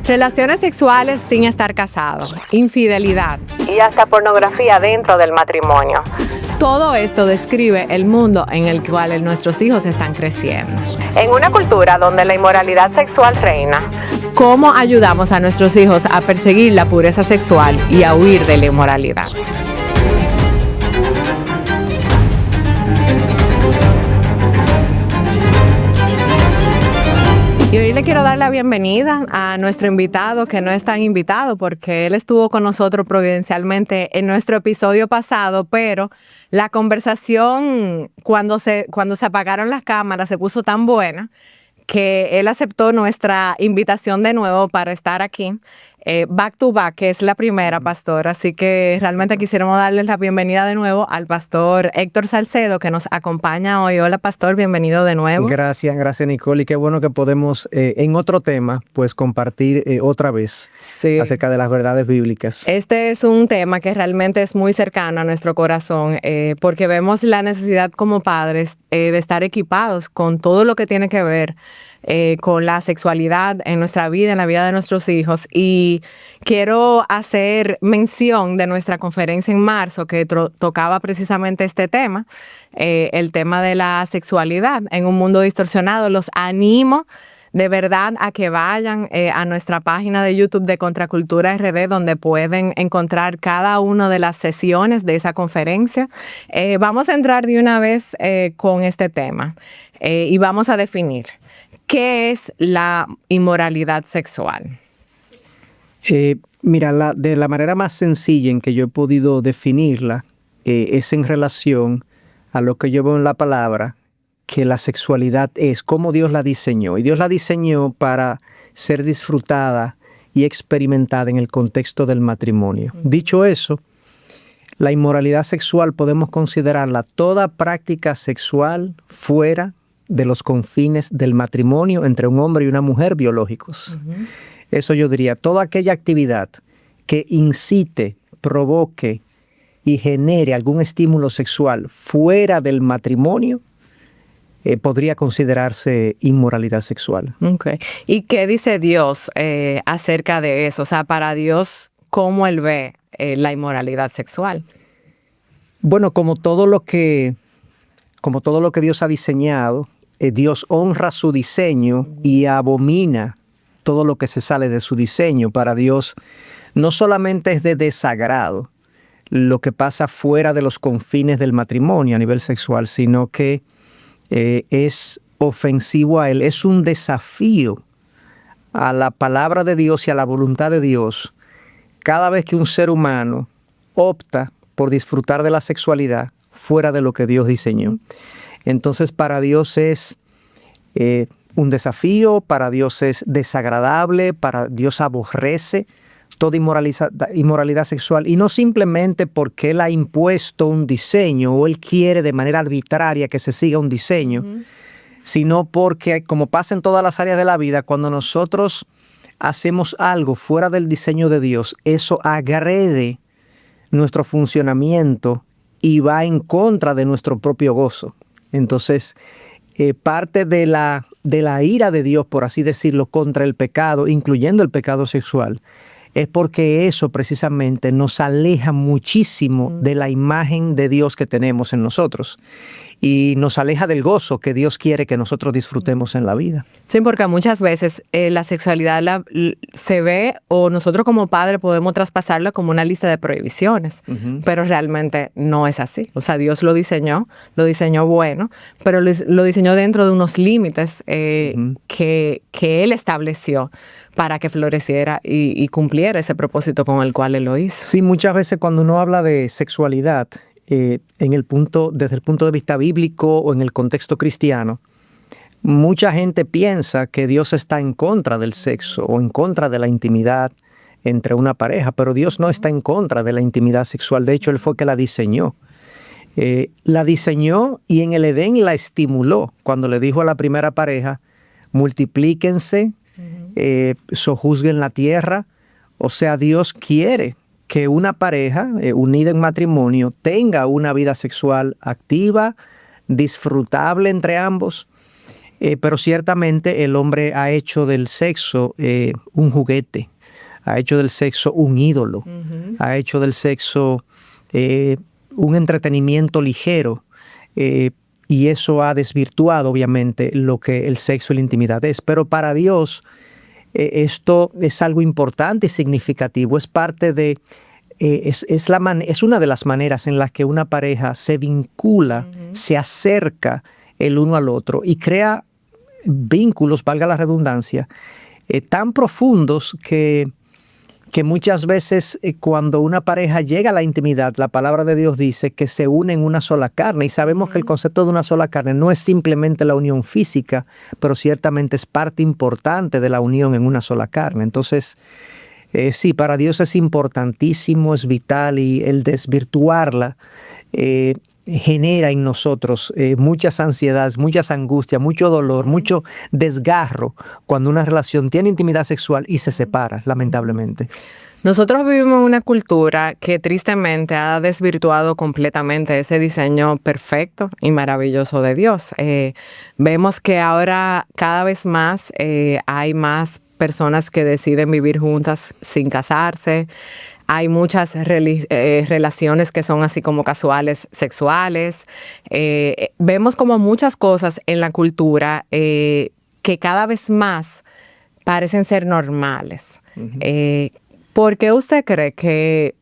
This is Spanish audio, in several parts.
Relaciones sexuales sin estar casado, infidelidad y hasta pornografía dentro del matrimonio. Todo esto describe el mundo en el cual nuestros hijos están creciendo. En una cultura donde la inmoralidad sexual reina, ¿cómo ayudamos a nuestros hijos a perseguir la pureza sexual y a huir de la inmoralidad? Y hoy le quiero dar la bienvenida a nuestro invitado, que no es tan invitado porque él estuvo con nosotros providencialmente en nuestro episodio pasado, pero la conversación cuando se apagaron las cámaras se puso tan buena que él aceptó nuestra invitación de nuevo para estar aquí, back to back, que es la primera, pastor. Así que realmente quisiéramos darles la bienvenida de nuevo al pastor Héctor Salcedo, que nos acompaña hoy. Hola, pastor, bienvenido de nuevo. Gracias, Nicole, y qué bueno que podemos, en otro tema, pues compartir otra vez acerca de las verdades bíblicas. Este es un tema que realmente es muy cercano a nuestro corazón, porque vemos la necesidad como padres de estar equipados con todo lo que tiene que ver con la sexualidad en nuestra vida, en la vida de nuestros hijos. Y quiero hacer mención de nuestra conferencia en marzo que tocaba precisamente este tema, el tema de la sexualidad en un mundo distorsionado. Los animo de verdad a que vayan a nuestra página de YouTube de Contracultura RD, donde pueden encontrar cada una de las sesiones de esa conferencia. Vamos a entrar de una vez con este tema y vamos a definir ¿qué es la inmoralidad sexual? Mira, de la manera más sencilla en que yo he podido definirla es en relación a lo que yo veo en la palabra, que la sexualidad es cómo Dios la diseñó. Y Dios la diseñó para ser disfrutada y experimentada en el contexto del matrimonio. Dicho eso, la inmoralidad sexual podemos considerarla toda práctica sexual fuera de los confines del matrimonio entre un hombre y una mujer biológicos. Eso yo diría, toda aquella actividad que incite, provoque y genere algún estímulo sexual fuera del matrimonio podría considerarse inmoralidad sexual. Okay. ¿Y qué dice Dios acerca de eso? O sea, para Dios, ¿cómo Él ve la inmoralidad sexual? Bueno, como todo lo que Dios ha diseñado, Dios honra su diseño y abomina todo lo que se sale de su diseño. Para Dios no solamente es de desagrado lo que pasa fuera de los confines del matrimonio a nivel sexual, sino que es ofensivo a Él. Es un desafío a la palabra de Dios y a la voluntad de Dios cada vez que un ser humano opta por disfrutar de la sexualidad fuera de lo que Dios diseñó. Entonces, para Dios es un desafío, para Dios es desagradable, para Dios aborrece toda inmoralidad sexual, y no simplemente porque Él ha impuesto un diseño o Él quiere de manera arbitraria que se siga un diseño, sino porque, como pasa en todas las áreas de la vida, cuando nosotros hacemos algo fuera del diseño de Dios, eso agrede nuestro funcionamiento y va en contra de nuestro propio gozo. Entonces, parte de la ira de Dios, por así decirlo, contra el pecado, incluyendo el pecado sexual, es porque eso precisamente nos aleja muchísimo de la imagen de Dios que tenemos en nosotros y nos aleja del gozo que Dios quiere que nosotros disfrutemos en la vida. Sí, porque muchas veces la sexualidad se ve, o nosotros como padres podemos traspasarla como una lista de prohibiciones, pero realmente no es así. O sea, Dios lo diseñó bueno, pero lo diseñó dentro de unos límites que Él estableció para que floreciera y cumpliera ese propósito con el cual Él lo hizo. Sí, muchas veces cuando uno habla de sexualidad, desde el punto de vista bíblico o en el contexto cristiano, mucha gente piensa que Dios está en contra del sexo o en contra de la intimidad entre una pareja, pero Dios no está en contra de la intimidad sexual. De hecho, Él fue que la diseñó. La diseñó y en el Edén la estimuló cuando le dijo a la primera pareja, multiplíquense, sojuzguen la tierra. O sea, Dios quiere que una pareja unida en matrimonio tenga una vida sexual activa, disfrutable entre ambos. pero ciertamente el hombre ha hecho del sexo un juguete, ha hecho del sexo un ídolo, ha hecho del sexo un entretenimiento ligero, y eso ha desvirtuado obviamente lo que el sexo y la intimidad es. Pero para Dios esto es algo importante y significativo, es parte de... es una de las maneras en las que una pareja se vincula, se acerca el uno al otro y crea vínculos, valga la redundancia, tan profundos que muchas veces cuando una pareja llega a la intimidad, la palabra de Dios dice que se une en una sola carne, y sabemos que el concepto de una sola carne no es simplemente la unión física, pero ciertamente es parte importante de la unión en una sola carne. Entonces, sí, para Dios es importantísimo, es vital, y el desvirtuarla genera en nosotros muchas ansiedades, muchas angustias, mucho dolor, mucho desgarro cuando una relación tiene intimidad sexual y se separa, lamentablemente. Nosotros vivimos en una cultura que tristemente ha desvirtuado completamente ese diseño perfecto y maravilloso de Dios. Vemos que ahora cada vez más hay más personas que deciden vivir juntas sin casarse. Hay muchas relaciones que son así como casuales, sexuales. Vemos como muchas cosas en la cultura que cada vez más parecen ser normales. ¿Por qué usted cree que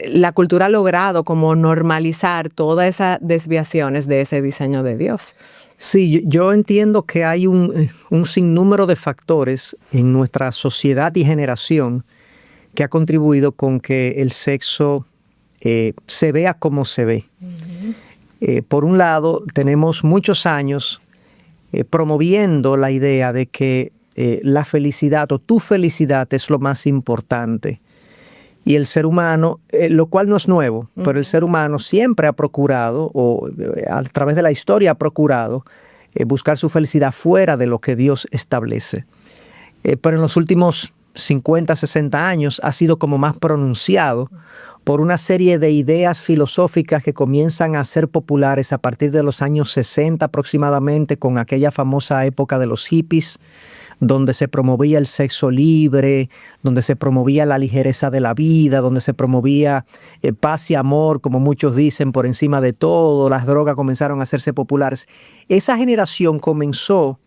la cultura ha logrado como normalizar todas esas desviaciones de ese diseño de Dios? Sí, yo entiendo que hay un sinnúmero de factores en nuestra sociedad y generación que ha contribuido con que el sexo se vea como se ve. Por un lado, tenemos muchos años promoviendo la idea de que la felicidad o tu felicidad es lo más importante. Y el ser humano, lo cual no es nuevo, pero el ser humano siempre ha procurado, o a través de la historia ha procurado, buscar su felicidad fuera de lo que Dios establece. Pero en los últimos 50, 60 años ha sido como más pronunciado por una serie de ideas filosóficas que comienzan a ser populares a partir de los años 60 aproximadamente, con aquella famosa época de los hippies, donde se promovía el sexo libre, donde se promovía la ligereza de la vida, donde se promovía paz y amor, como muchos dicen, por encima de todo. Las drogas comenzaron a hacerse populares. Esa generación comenzó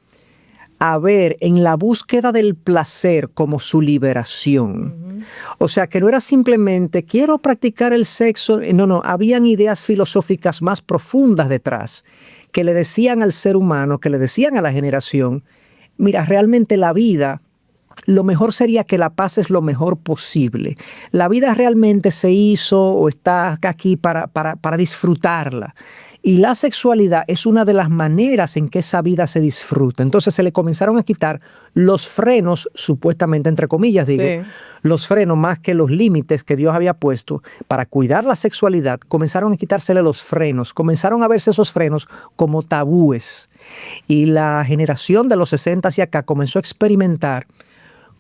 a ver en la búsqueda del placer como su liberación. O sea, que no era simplemente quiero practicar el sexo. No, habían ideas filosóficas más profundas detrás que le decían al ser humano, que le decían a la generación, mira, realmente la vida, lo mejor sería que la pases lo mejor posible. La vida realmente se hizo o está aquí para disfrutarla. Y la sexualidad es una de las maneras en que esa vida se disfruta. Entonces se le comenzaron a quitar los frenos, supuestamente entre comillas digo, sí, los frenos más que los límites que Dios había puesto para cuidar la sexualidad. Comenzaron a quitársele los frenos, comenzaron a verse esos frenos como tabúes. Y la generación de los 60 hacia acá comenzó a experimentar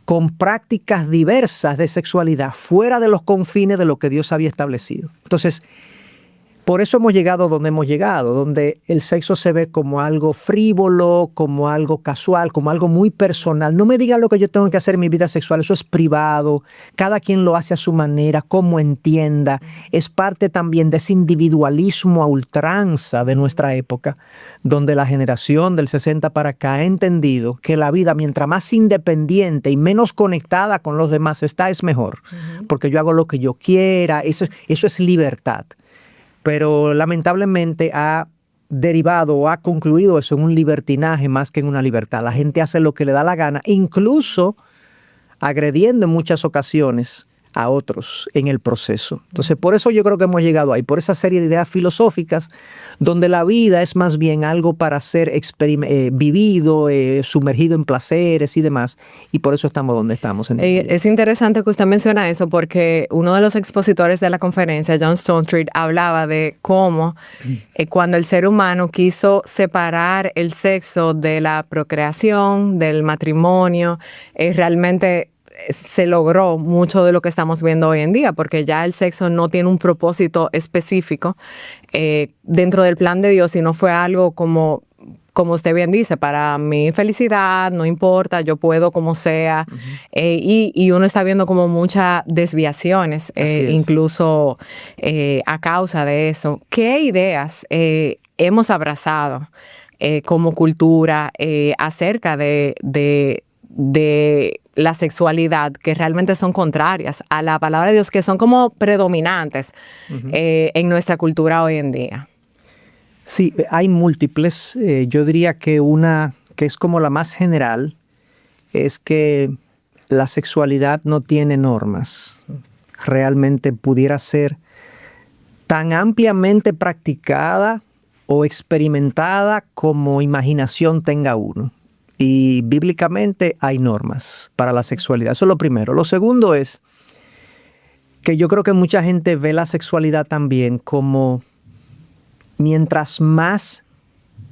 con prácticas diversas de sexualidad fuera de los confines de lo que Dios había establecido. Entonces, por eso hemos llegado donde hemos llegado, donde el sexo se ve como algo frívolo, como algo casual, como algo muy personal. No me digan lo que yo tengo que hacer en mi vida sexual, eso es privado, cada quien lo hace a su manera, como entienda. Es parte también de ese individualismo a ultranza de nuestra época, donde la generación del 60 para acá ha entendido que la vida, mientras más independiente y menos conectada con los demás está, es mejor. Porque yo hago lo que yo quiera, eso es libertad. Pero lamentablemente ha derivado o ha concluido eso en un libertinaje más que en una libertad. La gente hace lo que le da la gana, incluso agrediendo en muchas ocasiones a otros en el proceso. Entonces, por eso yo creo que hemos llegado ahí, por esa serie de ideas filosóficas donde la vida es más bien algo para ser vivido, sumergido en placeres y demás, y por eso estamos donde estamos. Es interesante que usted menciona eso porque uno de los expositores de la conferencia, John Stonestreet, hablaba de cómo cuando el ser humano quiso separar el sexo de la procreación, del matrimonio, realmente se logró mucho de lo que estamos viendo hoy en día, porque ya el sexo no tiene un propósito específico dentro del plan de Dios, sino fue algo como como usted bien dice, para mi felicidad, no importa, yo puedo como sea. Y uno está viendo como muchas desviaciones, incluso a causa de eso. ¿Qué ideas hemos abrazado como cultura acerca de la sexualidad que realmente son contrarias a la palabra de Dios, que son como predominantes en nuestra cultura hoy en día? Sí, hay múltiples. Yo diría que una que es como la más general es que la sexualidad no tiene normas. Realmente pudiera ser tan ampliamente practicada o experimentada como imaginación tenga uno. Y bíblicamente hay normas para la sexualidad. Eso es lo primero. Lo segundo es que yo creo que mucha gente ve la sexualidad también como mientras más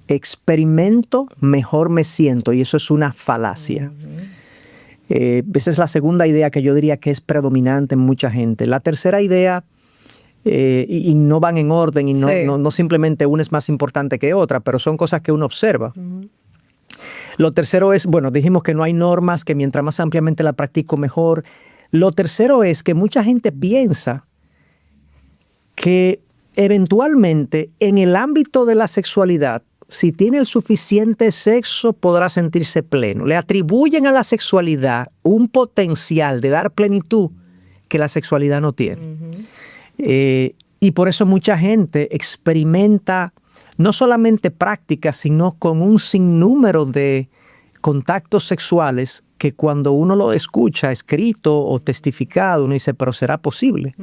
experimento, mejor me siento. Y eso es una falacia. Esa es la segunda idea que yo diría que es predominante en mucha gente. La tercera idea, y no van en orden, y no simplemente una es más importante que otra, pero son cosas que uno observa. Lo tercero es, bueno, dijimos que no hay normas, que mientras más ampliamente la practico, mejor. Lo tercero es que mucha gente piensa que eventualmente en el ámbito de la sexualidad, si tiene el suficiente sexo, podrá sentirse pleno. Le atribuyen a la sexualidad un potencial de dar plenitud que la sexualidad no tiene. Y por eso mucha gente experimenta no solamente prácticas, sino con un sinnúmero de contactos sexuales que cuando uno lo escucha escrito o testificado, uno dice, pero ¿será posible?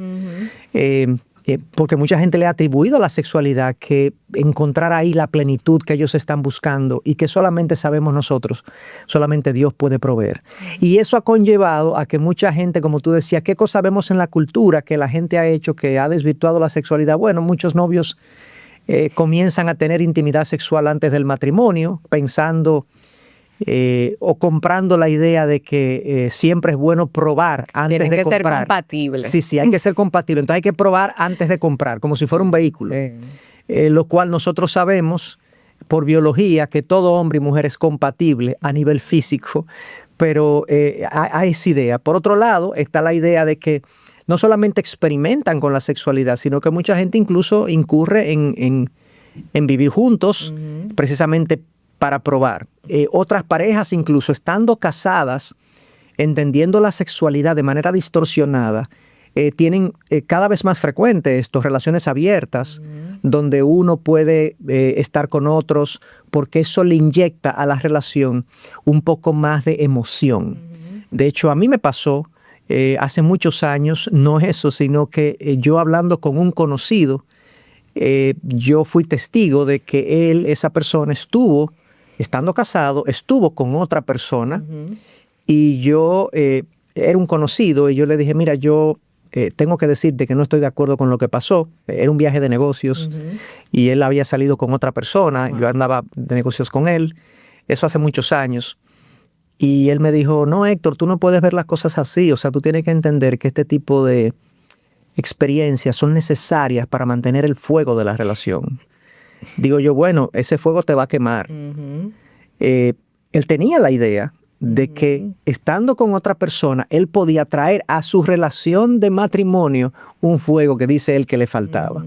Porque mucha gente le ha atribuido a la sexualidad que encontrar ahí la plenitud que ellos están buscando y que solamente sabemos nosotros, solamente Dios puede proveer. Y eso ha conllevado a que mucha gente, como tú decías, ¿qué cosa vemos en la cultura que la gente ha hecho que ha desvirtuado la sexualidad? Bueno, muchos novios comienzan a tener intimidad sexual antes del matrimonio, pensando o comprando la idea de que siempre es bueno probar antes de comprar. Tienen que ser compatibles. Sí, hay que ser compatibles. Entonces hay que probar antes de comprar, como si fuera un vehículo. Lo cual nosotros sabemos por biología que todo hombre y mujer es compatible a nivel físico, pero hay esa idea. Por otro lado, está la idea de que no solamente experimentan con la sexualidad, sino que mucha gente incluso incurre en vivir juntos, precisamente para probar. Otras parejas, incluso estando casadas, entendiendo la sexualidad de manera distorsionada, tienen cada vez más frecuente estas relaciones abiertas, donde uno puede estar con otros, porque eso le inyecta a la relación un poco más de emoción. De hecho, a mí me pasó hace muchos años, no eso, sino que yo hablando con un conocido, yo fui testigo de que esa persona estuvo, estando casado, estuvo con otra persona y yo era un conocido y yo le dije, mira, yo tengo que decirte que no estoy de acuerdo con lo que pasó. Era un viaje de negocios y él había salido con otra persona, yo andaba de negocios con él, eso hace muchos años. Y él me dijo, no, Héctor, tú no puedes ver las cosas así, o sea, tú tienes que entender que este tipo de experiencias son necesarias para mantener el fuego de la relación. Digo yo, bueno, ese fuego te va a quemar. Él tenía la idea de que estando con otra persona, él podía traer a su relación de matrimonio un fuego que dice él que le faltaba.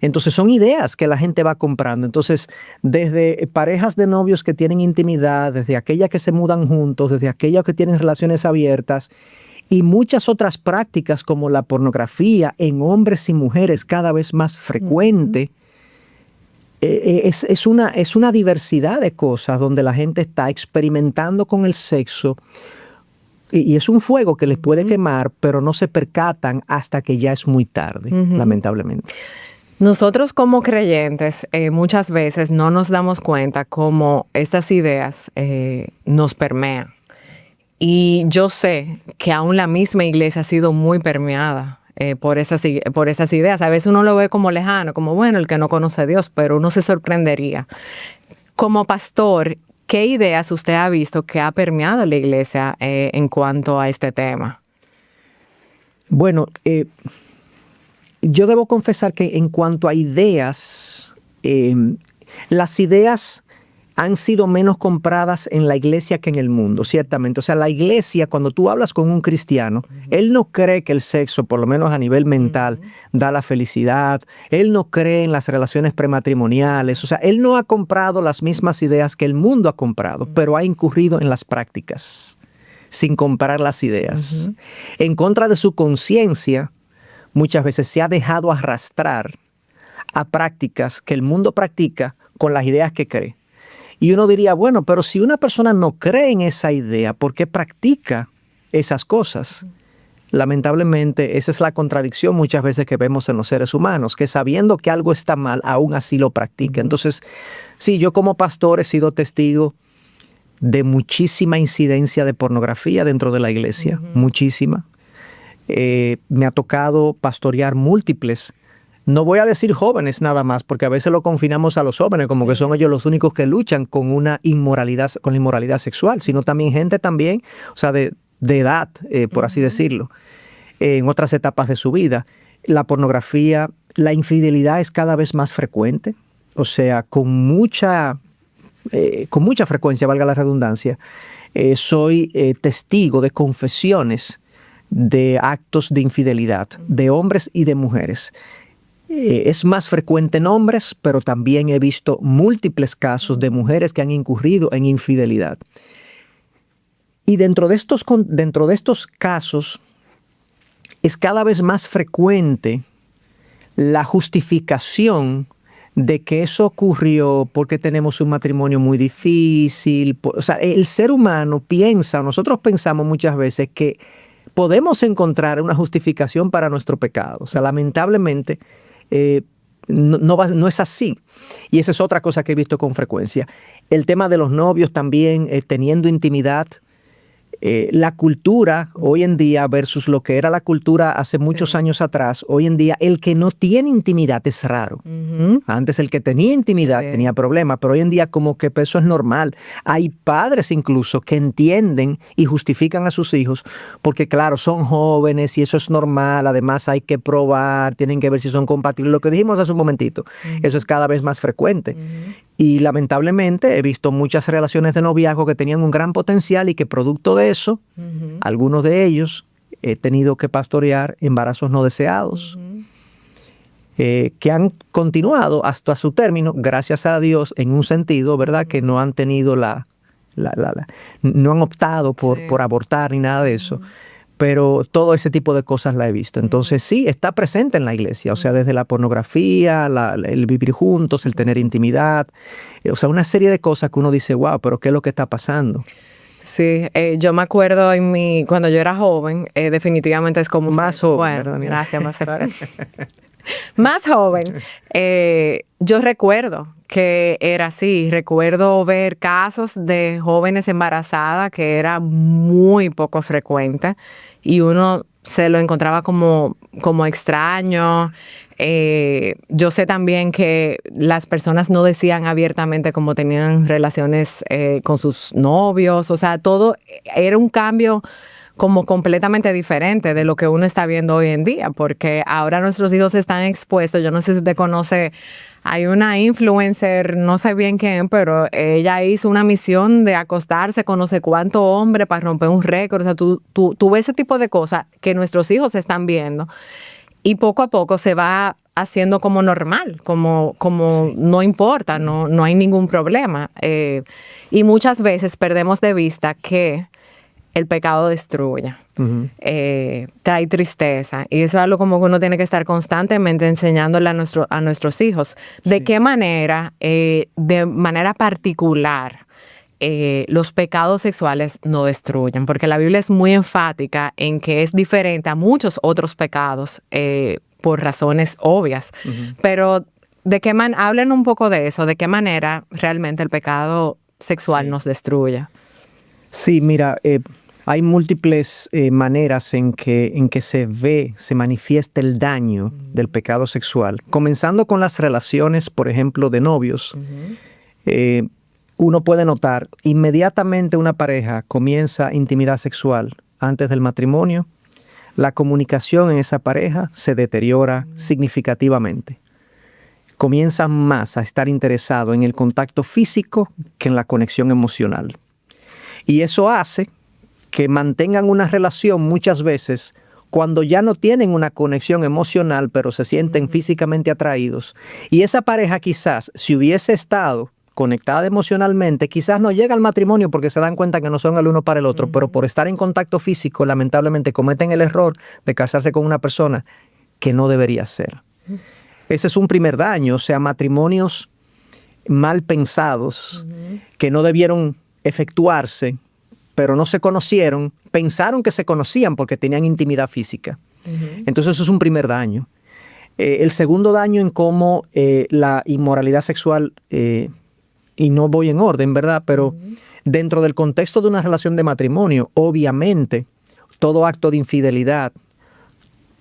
Entonces son ideas que la gente va comprando. Entonces, desde parejas de novios que tienen intimidad, desde aquellas que se mudan juntos, desde aquellas que tienen relaciones abiertas, y muchas otras prácticas como la pornografía en hombres y mujeres cada vez más frecuente. Es una diversidad de cosas donde la gente está experimentando con el sexo y es un fuego que les puede quemar, pero no se percatan hasta que ya es muy tarde, lamentablemente. Nosotros como creyentes muchas veces no nos damos cuenta cómo estas ideas nos permean. Y yo sé que aún la misma iglesia ha sido muy permeada por esas ideas. A veces uno lo ve como lejano, como bueno, el que no conoce a Dios, pero uno se sorprendería. Como pastor, ¿qué ideas usted ha visto que ha permeado la iglesia en cuanto a este tema? Bueno, yo debo confesar que en cuanto a ideas, las ideas han sido menos compradas en la iglesia que en el mundo, ciertamente. O sea, la iglesia, cuando tú hablas con un cristiano, él no cree que el sexo, por lo menos a nivel mental, da la felicidad. Él no cree en las relaciones prematrimoniales. O sea, él no ha comprado las mismas ideas que el mundo ha comprado, pero ha incurrido en las prácticas, sin comprar las ideas. En contra de su conciencia, muchas veces se ha dejado arrastrar a prácticas que el mundo practica con las ideas que cree. Y uno diría, bueno, pero si una persona no cree en esa idea, ¿por qué practica esas cosas? Lamentablemente, esa es la contradicción muchas veces que vemos en los seres humanos, que sabiendo que algo está mal, aún así lo practica. Entonces, sí, yo como pastor he sido testigo de muchísima incidencia de pornografía dentro de la iglesia, muchísima. Me ha tocado pastorear múltiples. No voy a decir jóvenes nada más, porque a veces lo confinamos a los jóvenes, como que son ellos los únicos que luchan con una inmoralidad, con la inmoralidad sexual, sino también gente también, o sea, de edad, por así decirlo, en otras etapas de su vida. La pornografía, la infidelidad es cada vez más frecuente, o sea, con mucha frecuencia, valga la redundancia. Soy testigo de confesiones de actos de infidelidad de hombres y de mujeres. Es más frecuente en hombres, pero también he visto múltiples casos de mujeres que han incurrido en infidelidad. Y dentro de estos casos es cada vez más frecuente la justificación de que eso ocurrió porque tenemos un matrimonio muy difícil. O sea, el ser humano nosotros pensamos muchas veces que podemos encontrar una justificación para nuestro pecado. O sea, lamentablemente, no es así. Y esa es otra cosa que he visto con frecuencia. El tema de los novios también, teniendo intimidad. La cultura hoy en día versus lo que era la cultura hace muchos años atrás, hoy en día el que no tiene intimidad es raro. Antes el que tenía intimidad tenía problemas, pero hoy en día como que eso es normal. Hay padres incluso que entienden y justifican a sus hijos porque claro, son jóvenes y eso es normal, además hay que probar, tienen que ver si son compatibles, lo que dijimos hace un momentito, eso es cada vez más frecuente. Y lamentablemente he visto muchas relaciones de noviazgo que tenían un gran potencial y que producto de eso, algunos de ellos he tenido que pastorear embarazos no deseados, que han continuado hasta su término, gracias a Dios, en un sentido, ¿verdad? Que no han tenido no han optado por abortar ni nada de eso. Pero todo ese tipo de cosas la he visto. Entonces sí, está presente en la iglesia. O sea, desde la pornografía, el vivir juntos, el tener intimidad. O sea, una serie de cosas que uno dice, wow, pero ¿qué es lo que está pasando? Sí, yo me acuerdo cuando yo era joven, definitivamente es como... Más joven. Bueno, ¿verdad? gracias, más joven. Más joven. Yo recuerdo que era así. Recuerdo ver casos de jóvenes embarazadas que era muy poco frecuente y uno se lo encontraba como extraño. Yo sé también que las personas no decían abiertamente cómo tenían relaciones con sus novios. O sea, todo era un cambio como completamente diferente de lo que uno está viendo hoy en día, porque ahora nuestros hijos están expuestos. Yo no sé si usted conoce, hay una influencer, no sé bien quién, pero ella hizo una misión de acostarse con no sé cuánto hombre para romper un récord. O sea, tú ves ese tipo de cosas que nuestros hijos están viendo y poco a poco se va haciendo como normal, como sí. No importa, no hay ningún problema. Y muchas veces perdemos de vista que el pecado destruye, trae tristeza. Y eso es algo como que uno tiene que estar constantemente enseñándole a nuestros hijos. ¿De qué manera, de manera particular, los pecados sexuales no destruyen? Porque la Biblia es muy enfática en que es diferente a muchos otros pecados por razones obvias. Pero, hablen un poco de eso, de qué manera realmente el pecado sexual nos destruye. Sí, mira, hay múltiples maneras en que se manifiesta el daño del pecado sexual. Comenzando con las relaciones, por ejemplo, de novios, uno puede notar inmediatamente una pareja comienza intimidad sexual antes del matrimonio, la comunicación en esa pareja se deteriora significativamente. comienzan más a estar interesados en el contacto físico que en la conexión emocional. Y eso hace que mantengan una relación muchas veces cuando ya no tienen una conexión emocional, pero se sienten físicamente atraídos. Y esa pareja quizás, si hubiese estado conectada emocionalmente, quizás no llega al matrimonio porque se dan cuenta que no son el uno para el otro, pero por estar en contacto físico, lamentablemente cometen el error de casarse con una persona que no debería ser. Ese es un primer daño, o sea, matrimonios mal pensados que no debieron efectuarse, pero no se conocieron, pensaron que se conocían porque tenían intimidad física. Entonces eso es un primer daño. El segundo daño en cómo la inmoralidad sexual, y no voy en orden, ¿verdad? Pero dentro del contexto de una relación de matrimonio, obviamente, todo acto de infidelidad,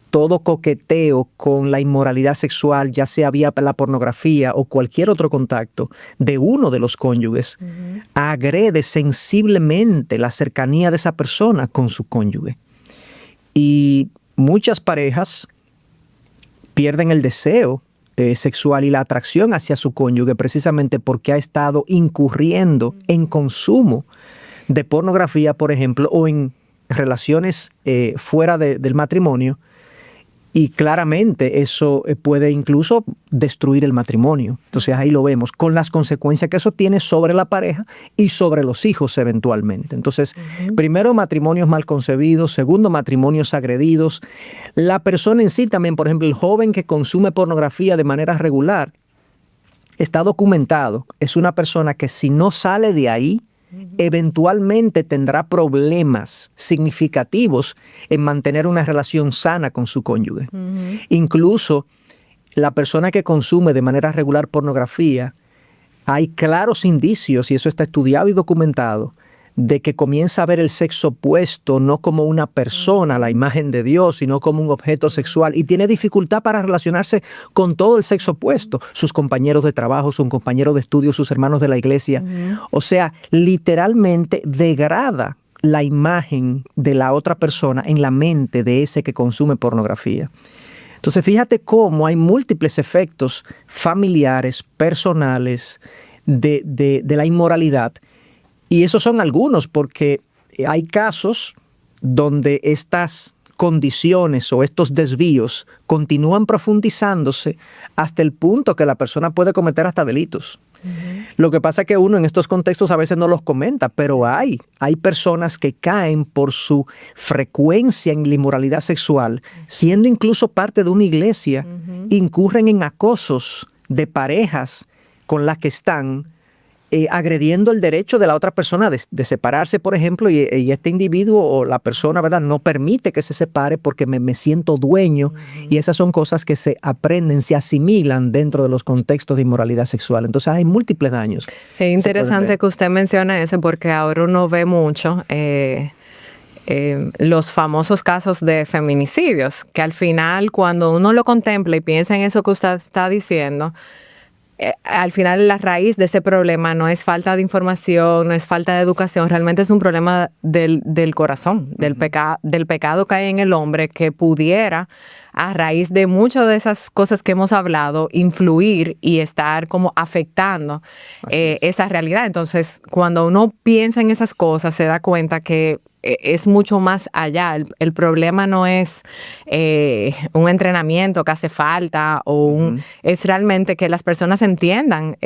todo coqueteo con la inmoralidad sexual, ya sea vía la pornografía o cualquier otro contacto de uno de los cónyuges, agrede sensiblemente la cercanía de esa persona con su cónyuge. Y muchas parejas pierden el deseo sexual y la atracción hacia su cónyuge precisamente porque ha estado incurriendo en consumo de pornografía, por ejemplo, o en relaciones fuera del matrimonio. Y claramente eso puede incluso destruir el matrimonio. Entonces ahí lo vemos, con las consecuencias que eso tiene sobre la pareja y sobre los hijos eventualmente. Entonces, primero, matrimonios mal concebidos. Segundo, matrimonios agredidos. La persona en sí también, por ejemplo, el joven que consume pornografía de manera regular, está documentado. Es una persona que si no sale de ahí, eventualmente tendrá problemas significativos en mantener una relación sana con su cónyuge. Incluso la persona que consume de manera regular pornografía, hay claros indicios, y eso está estudiado y documentado, de que comienza a ver el sexo opuesto no como una persona, la imagen de Dios, sino como un objeto sexual, y tiene dificultad para relacionarse con todo el sexo opuesto, sus compañeros de trabajo, sus compañeros de estudio, sus hermanos de la iglesia. O sea, literalmente degrada la imagen de la otra persona en la mente de ese que consume pornografía. Entonces, fíjate cómo hay múltiples efectos familiares, personales, de la inmoralidad. Y esos son algunos, porque hay casos donde estas condiciones o estos desvíos continúan profundizándose hasta el punto que la persona puede cometer hasta delitos. Lo que pasa es que uno en estos contextos a veces no los comenta, pero hay personas que caen por su frecuencia en la inmoralidad sexual, siendo incluso parte de una iglesia, incurren en acosos de parejas con las que están agrediendo el derecho de la otra persona de separarse, por ejemplo, y este individuo o la persona, ¿verdad?, no permite que se separe porque me siento dueño. Y esas son cosas que se aprenden, se asimilan dentro de los contextos de inmoralidad sexual. Entonces hay múltiples daños. Es interesante que usted mencione eso porque ahora uno ve mucho los famosos casos de feminicidios, que al final cuando uno lo contempla y piensa en eso que usted está diciendo, al final la raíz de ese problema no es falta de información, no es falta de educación, realmente es un problema del corazón, del pecado que hay en el hombre que pudiera, a raíz de muchas de esas cosas que hemos hablado, influir y estar como afectando esa realidad. Entonces, cuando uno piensa en esas cosas, se da cuenta que es mucho más allá. El problema no es un entrenamiento que hace falta es realmente que las personas entiendan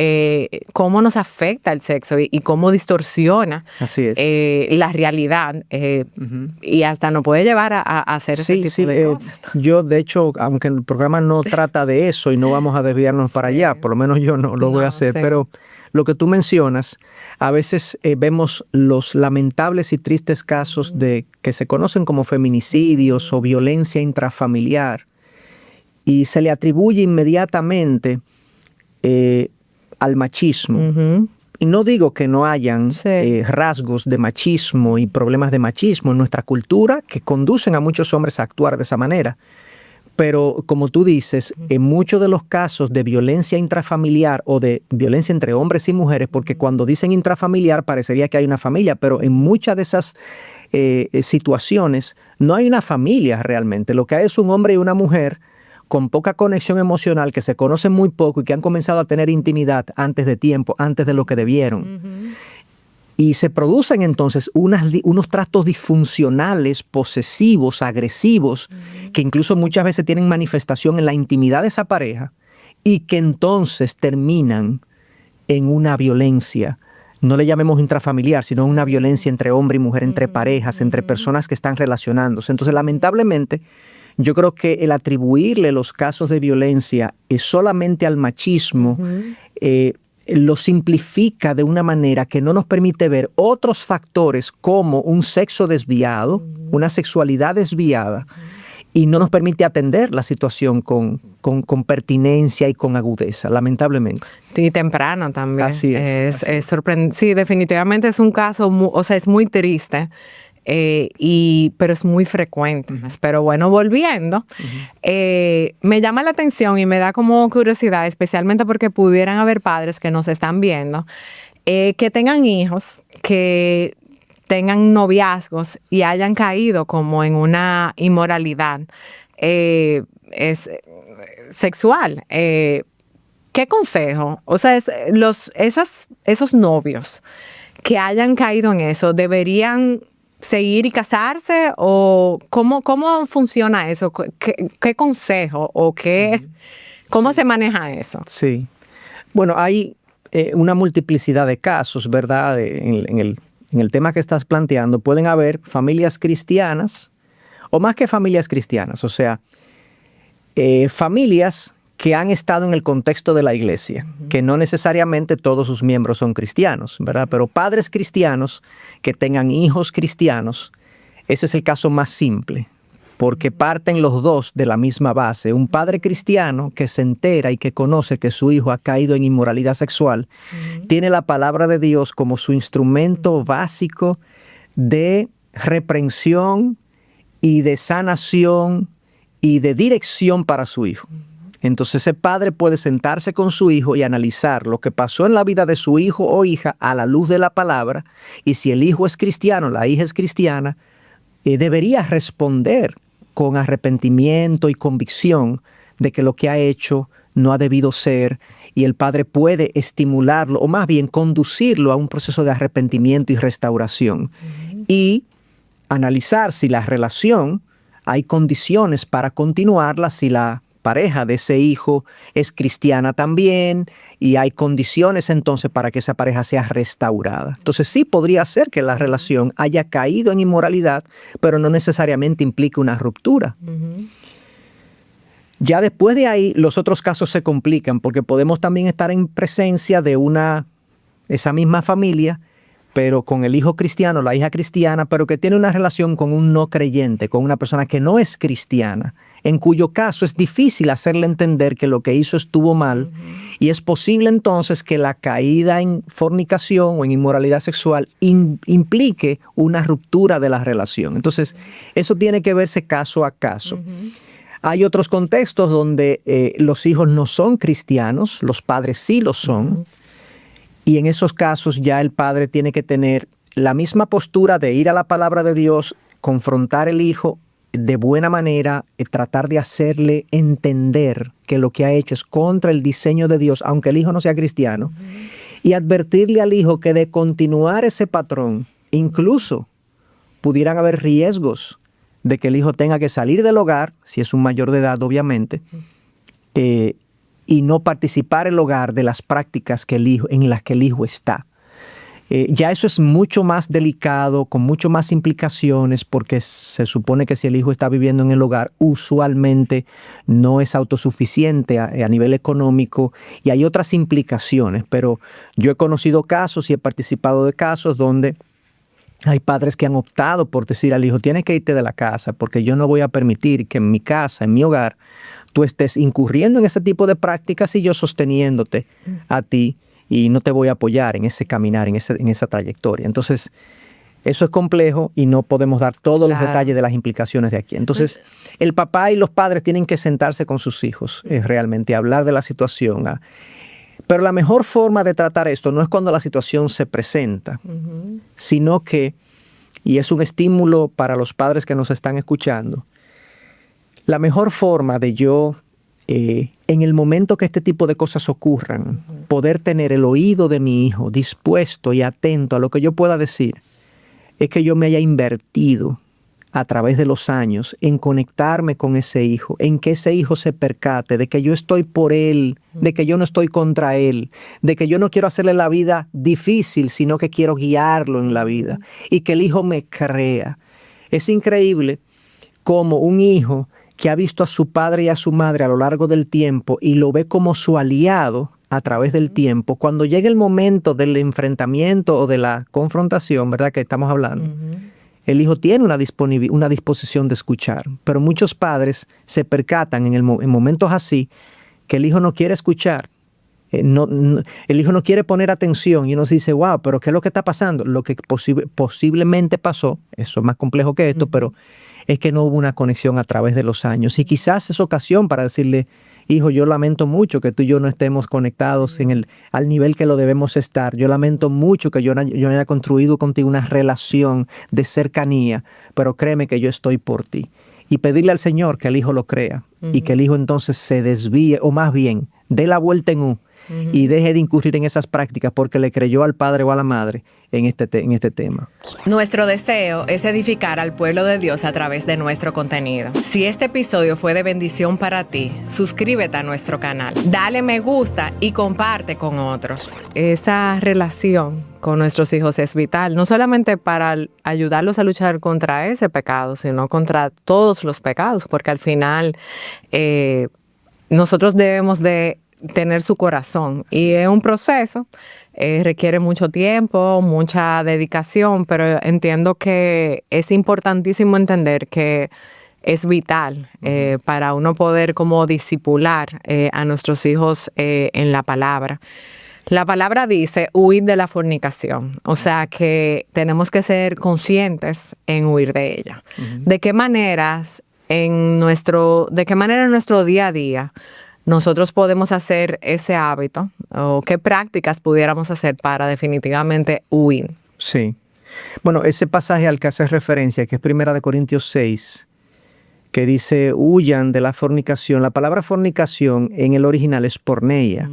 cómo nos afecta el sexo y cómo distorsiona la realidad y hasta nos puede llevar a hacer ese tipo de cosas. Yo, de hecho, aunque el programa no trata de eso y no vamos a desviarnos para allá, por lo menos yo no lo voy a hacer, pero lo que tú mencionas, a veces vemos los lamentables y tristes casos que se conocen como feminicidios o violencia intrafamiliar, y se le atribuye inmediatamente al machismo. Y no digo que no hayan rasgos de machismo y problemas de machismo en nuestra cultura que conducen a muchos hombres a actuar de esa manera. Pero como tú dices, en muchos de los casos de violencia intrafamiliar o de violencia entre hombres y mujeres, porque cuando dicen intrafamiliar parecería que hay una familia, pero en muchas de esas situaciones no hay una familia realmente. Lo que hay es un hombre y una mujer con poca conexión emocional, que se conocen muy poco y que han comenzado a tener intimidad antes de tiempo, antes de lo que debieron. Y se producen entonces unos tratos disfuncionales, posesivos, agresivos, que incluso muchas veces tienen manifestación en la intimidad de esa pareja y que entonces terminan en una violencia. No le llamemos intrafamiliar, sino una violencia entre hombre y mujer, entre parejas, entre personas que están relacionándose. Entonces, lamentablemente, yo creo que el atribuirle los casos de violencia solamente al machismo lo simplifica de una manera que no nos permite ver otros factores como un sexo desviado, una sexualidad desviada, y no nos permite atender la situación con pertinencia y con agudeza, lamentablemente. Y temprano también. Así es. Es sorprendente. Sí, definitivamente es un caso, o sea, es muy triste. Pero es muy frecuente. Pero bueno, volviendo, me llama la atención y me da como curiosidad, especialmente porque pudieran haber padres que nos están viendo, que tengan hijos, que tengan noviazgos y hayan caído como en una inmoralidad sexual. ¿Qué consejo? O sea, esos novios que hayan caído en eso, ¿deberían seguir y casarse? ¿O cómo funciona eso? ¿Qué consejo o cómo se maneja eso? Sí. Bueno, hay una multiplicidad de casos, ¿verdad? En el tema que estás planteando, pueden haber familias cristianas, o más que familias cristianas, o sea, familias que han estado en el contexto de la iglesia, que no necesariamente todos sus miembros son cristianos, ¿verdad? Pero padres cristianos que tengan hijos cristianos, ese es el caso más simple, porque parten los dos de la misma base. Un padre cristiano que se entera y que conoce que su hijo ha caído en inmoralidad sexual, tiene la palabra de Dios como su instrumento básico de reprensión y de sanación y de dirección para su hijo. Entonces ese padre puede sentarse con su hijo y analizar lo que pasó en la vida de su hijo o hija a la luz de la palabra, y si el hijo es cristiano, la hija es cristiana, debería responder con arrepentimiento y convicción de que lo que ha hecho no ha debido ser, y el padre puede estimularlo, o más bien conducirlo a un proceso de arrepentimiento y restauración, y analizar si la relación, hay condiciones para continuarla, si la pareja de ese hijo es cristiana también, y hay condiciones entonces para que esa pareja sea restaurada. Entonces sí podría ser que la relación haya caído en inmoralidad, pero no necesariamente implique una ruptura. Ya después de ahí, los otros casos se complican, porque podemos también estar en presencia de esa misma familia, pero con el hijo cristiano, la hija cristiana, pero que tiene una relación con un no creyente, con una persona que no es cristiana, en cuyo caso es difícil hacerle entender que lo que hizo estuvo mal, y es posible entonces que la caída en fornicación o en inmoralidad sexual implique una ruptura de la relación. Entonces, eso tiene que verse caso a caso. Hay otros contextos donde los hijos no son cristianos, los padres sí lo son, y en esos casos ya el padre tiene que tener la misma postura de ir a la palabra de Dios, confrontar al hijo de buena manera, tratar de hacerle entender que lo que ha hecho es contra el diseño de Dios, aunque el hijo no sea cristiano, y advertirle al hijo que de continuar ese patrón, incluso pudieran haber riesgos de que el hijo tenga que salir del hogar, si es un mayor de edad obviamente, y no participar el hogar de las prácticas en las que el hijo está. Ya eso es mucho más delicado, con mucho más implicaciones, porque se supone que si el hijo está viviendo en el hogar, usualmente no es autosuficiente a nivel económico, y hay otras implicaciones. Pero yo he conocido casos y he participado de casos donde hay padres que han optado por decir al hijo, tienes que irte de la casa, porque yo no voy a permitir que en mi casa, en mi hogar, tú estés incurriendo en ese tipo de prácticas y yo sosteniéndote a ti, y no te voy a apoyar en ese caminar, en esa trayectoria. Entonces, eso es complejo y no podemos dar todos los detalles de las implicaciones de aquí. Entonces, el papá y los padres tienen que sentarse con sus hijos, realmente hablar de la situación. Pero la mejor forma de tratar esto no es cuando la situación se presenta, sino que, y es un estímulo para los padres que nos están escuchando, la mejor forma de yo en el momento que este tipo de cosas ocurran, poder tener el oído de mi hijo dispuesto y atento a lo que yo pueda decir, es que yo me haya invertido a través de los años en conectarme con ese hijo, en que ese hijo se percate de que yo estoy por él, de que yo no estoy contra él, de que yo no quiero hacerle la vida difícil, sino que quiero guiarlo en la vida y que el hijo me crea. Es increíble cómo un hijo que ha visto a su padre y a su madre a lo largo del tiempo y lo ve como su aliado a través del tiempo, cuando llega el momento del enfrentamiento o de la confrontación, ¿verdad?, que estamos hablando, el hijo tiene una disposición de escuchar, pero muchos padres se percatan en momentos así que el hijo no quiere escuchar. El hijo no quiere poner atención y uno se dice, wow, pero ¿qué es lo que está pasando? Lo que posiblemente pasó, eso es más complejo que esto, pero es que no hubo una conexión a través de los años. Y quizás es ocasión para decirle, hijo, yo lamento mucho que tú y yo no estemos conectados al nivel que lo debemos estar. Yo lamento mucho que yo no haya construido contigo una relación de cercanía, pero créeme que yo estoy por ti. Y pedirle al Señor que el hijo lo crea y que el hijo entonces se desvíe, o más bien, dé la vuelta en U y deje de incurrir en esas prácticas porque le creyó al padre o a la madre en este tema. Nuestro deseo es edificar al pueblo de Dios a través de nuestro contenido. Si este episodio fue de bendición para ti, suscríbete a nuestro canal, dale me gusta y comparte con otros. Esa relación con nuestros hijos es vital, no solamente para ayudarlos a luchar contra ese pecado, sino contra todos los pecados, porque al final nosotros debemos de tener su corazón y es un proceso, requiere mucho tiempo, mucha dedicación, pero entiendo que es importantísimo entender que es vital para uno poder como discipular a nuestros hijos en la palabra. La palabra dice huir de la fornicación, o sea que tenemos que ser conscientes en huir de ella. ¿De qué manera en nuestro día a día nosotros podemos hacer ese hábito o qué prácticas pudiéramos hacer para definitivamente huir? Sí. Bueno, ese pasaje al que haces referencia, que es 1 Corintios 6, que dice, huyan de la fornicación. La palabra fornicación en el original es porneia.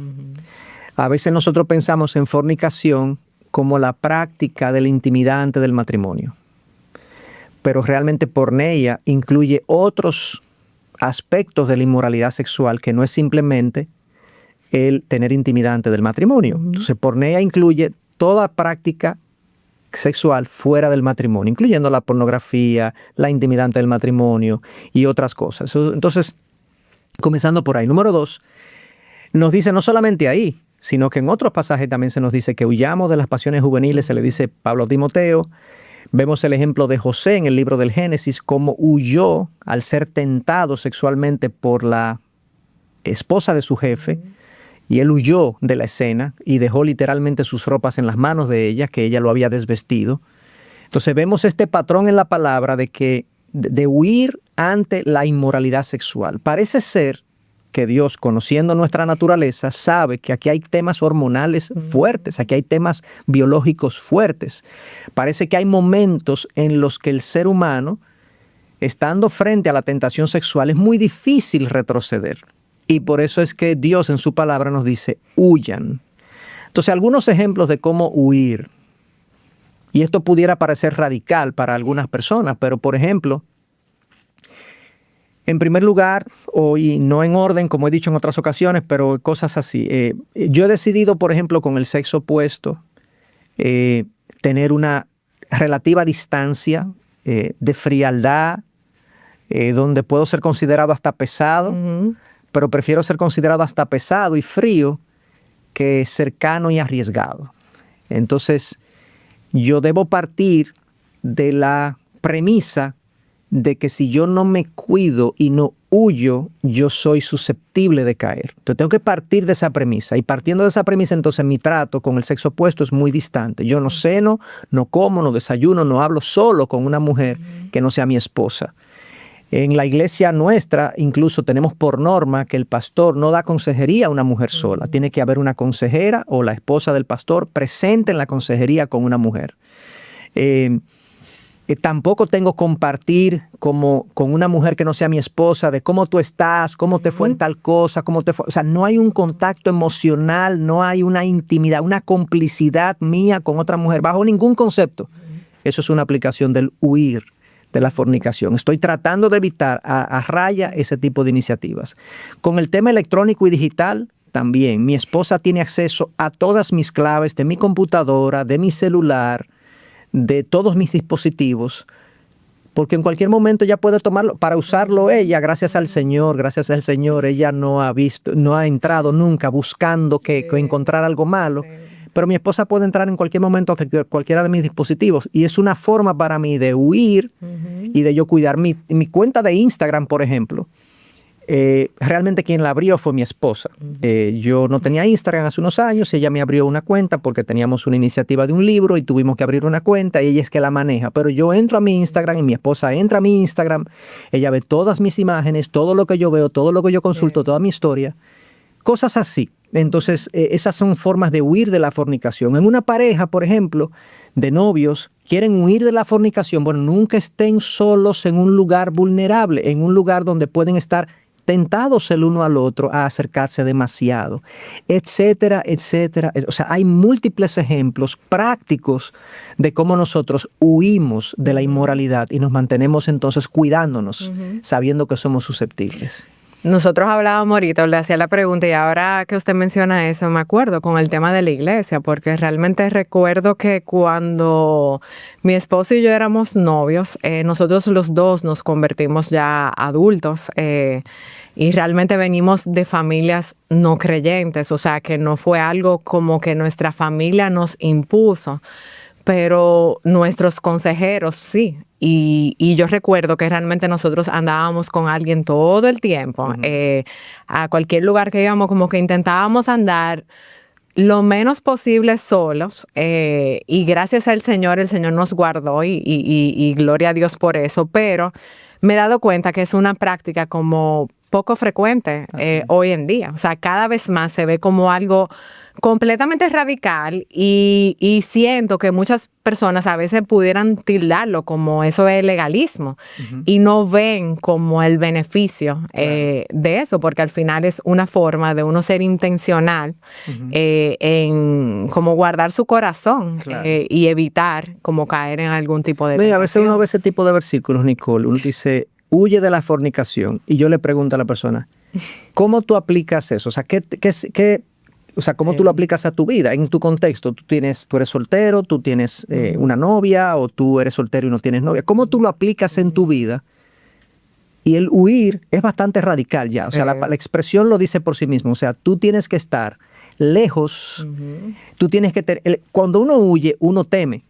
A veces nosotros pensamos en fornicación como la práctica de la intimidad antes del matrimonio. Pero realmente porneia incluye otros aspectos de la inmoralidad sexual que no es simplemente el tener intimidad antes del matrimonio. Entonces, porneia incluye toda práctica sexual fuera del matrimonio, incluyendo la pornografía, la intimidad antes del matrimonio y otras cosas. Entonces, comenzando por ahí. Número 2, nos dice no solamente ahí, sino que en otros pasajes también se nos dice que huyamos de las pasiones juveniles, se le dice Pablo a Timoteo. Vemos el ejemplo de José en el libro del Génesis, cómo huyó al ser tentado sexualmente por la esposa de su jefe, y él huyó de la escena y dejó literalmente sus ropas en las manos de ella, que ella lo había desvestido. Entonces vemos este patrón en la palabra de huir ante la inmoralidad sexual. Parece ser que Dios, conociendo nuestra naturaleza, sabe que aquí hay temas hormonales fuertes, aquí hay temas biológicos fuertes. Parece que hay momentos en los que el ser humano, estando frente a la tentación sexual, es muy difícil retroceder. Y por eso es que Dios en su palabra nos dice, huyan. Entonces, algunos ejemplos de cómo huir. Y esto pudiera parecer radical para algunas personas, pero por ejemplo, en primer lugar, y no en orden, como he dicho en otras ocasiones, pero cosas así. Yo he decidido, por ejemplo, con el sexo opuesto, tener una relativa distancia de frialdad, donde puedo ser considerado hasta pesado, pero prefiero ser considerado hasta pesado y frío que cercano y arriesgado. Entonces, yo debo partir de la premisa de que si yo no me cuido y no huyo, yo soy susceptible de caer. Entonces tengo que partir de esa premisa. Y partiendo de esa premisa, entonces mi trato con el sexo opuesto es muy distante. Yo no ceno, no como, no desayuno, no hablo solo con una mujer que no sea mi esposa. En la iglesia nuestra, incluso tenemos por norma que el pastor no da consejería a una mujer sola. Tiene que haber una consejera o la esposa del pastor presente en la consejería con una mujer. Tampoco tengo compartir como con una mujer que no sea mi esposa de cómo tú estás, cómo te fue en tal cosa, cómo te fue. O sea, no hay un contacto emocional, no hay una intimidad, una complicidad mía con otra mujer, bajo ningún concepto. Eso es una aplicación del huir de la fornicación. Estoy tratando de evitar a raya ese tipo de iniciativas. Con el tema electrónico y digital, también. Mi esposa tiene acceso a todas mis claves de mi computadora, de mi celular, de todos mis dispositivos, porque en cualquier momento ella puede tomarlo para usarlo ella, gracias al Señor, ella no ha entrado nunca buscando que encontrar algo malo, pero mi esposa puede entrar en cualquier momento a cualquiera de mis dispositivos y es una forma para mí de huir y de yo cuidar mi cuenta de Instagram, por ejemplo. Realmente quien la abrió fue mi esposa. Yo no tenía Instagram hace unos años y ella me abrió una cuenta porque teníamos una iniciativa de un libro y tuvimos que abrir una cuenta y ella es que la maneja. Pero yo entro a mi Instagram y mi esposa entra a mi Instagram. Ella ve todas mis imágenes, todo lo que yo veo, todo lo que yo consulto, toda mi historia. Cosas así. Entonces, esas son formas de huir de la fornicación. En una pareja, por ejemplo, de novios, quieren huir de la fornicación. Bueno, nunca estén solos en un lugar vulnerable, en un lugar donde pueden estar tentados el uno al otro a acercarse demasiado, etcétera, etcétera. O sea, hay múltiples ejemplos prácticos de cómo nosotros huimos de la inmoralidad y nos mantenemos entonces cuidándonos, sabiendo que somos susceptibles. Nosotros hablábamos ahorita, le hacía la pregunta y ahora que usted menciona eso, me acuerdo con el tema de la iglesia, porque realmente recuerdo que cuando mi esposo y yo éramos novios, nosotros los dos nos convertimos ya adultos y realmente venimos de familias no creyentes, o sea que no fue algo como que nuestra familia nos impuso, pero nuestros consejeros sí. Y yo recuerdo que realmente nosotros andábamos con alguien todo el tiempo. A cualquier lugar que íbamos, como que intentábamos andar lo menos posible solos. Y gracias al Señor, el Señor nos guardó y gloria a Dios por eso. Pero me he dado cuenta que es una práctica como poco frecuente hoy en día. O sea, cada vez más se ve como algo completamente radical y siento que muchas personas a veces pudieran tildarlo como eso es legalismo y no ven como el beneficio de eso, porque al final es una forma de uno ser intencional en como guardar su corazón y evitar como caer en algún tipo de tentación. A veces uno ve ese tipo de versículos, Nicole, uno dice, huye de la fornicación, y yo le pregunto a la persona, ¿cómo tú aplicas eso? O sea, ¿cómo tú lo aplicas a tu vida? En tu contexto, tú eres soltero, tú tienes una novia, o tú eres soltero y no tienes novia. ¿Cómo tú lo aplicas en tu vida? Y el huir es bastante radical ya. O sea, la expresión lo dice por sí mismo. O sea, tú tienes que estar lejos. Tú tienes que cuando uno huye, uno teme.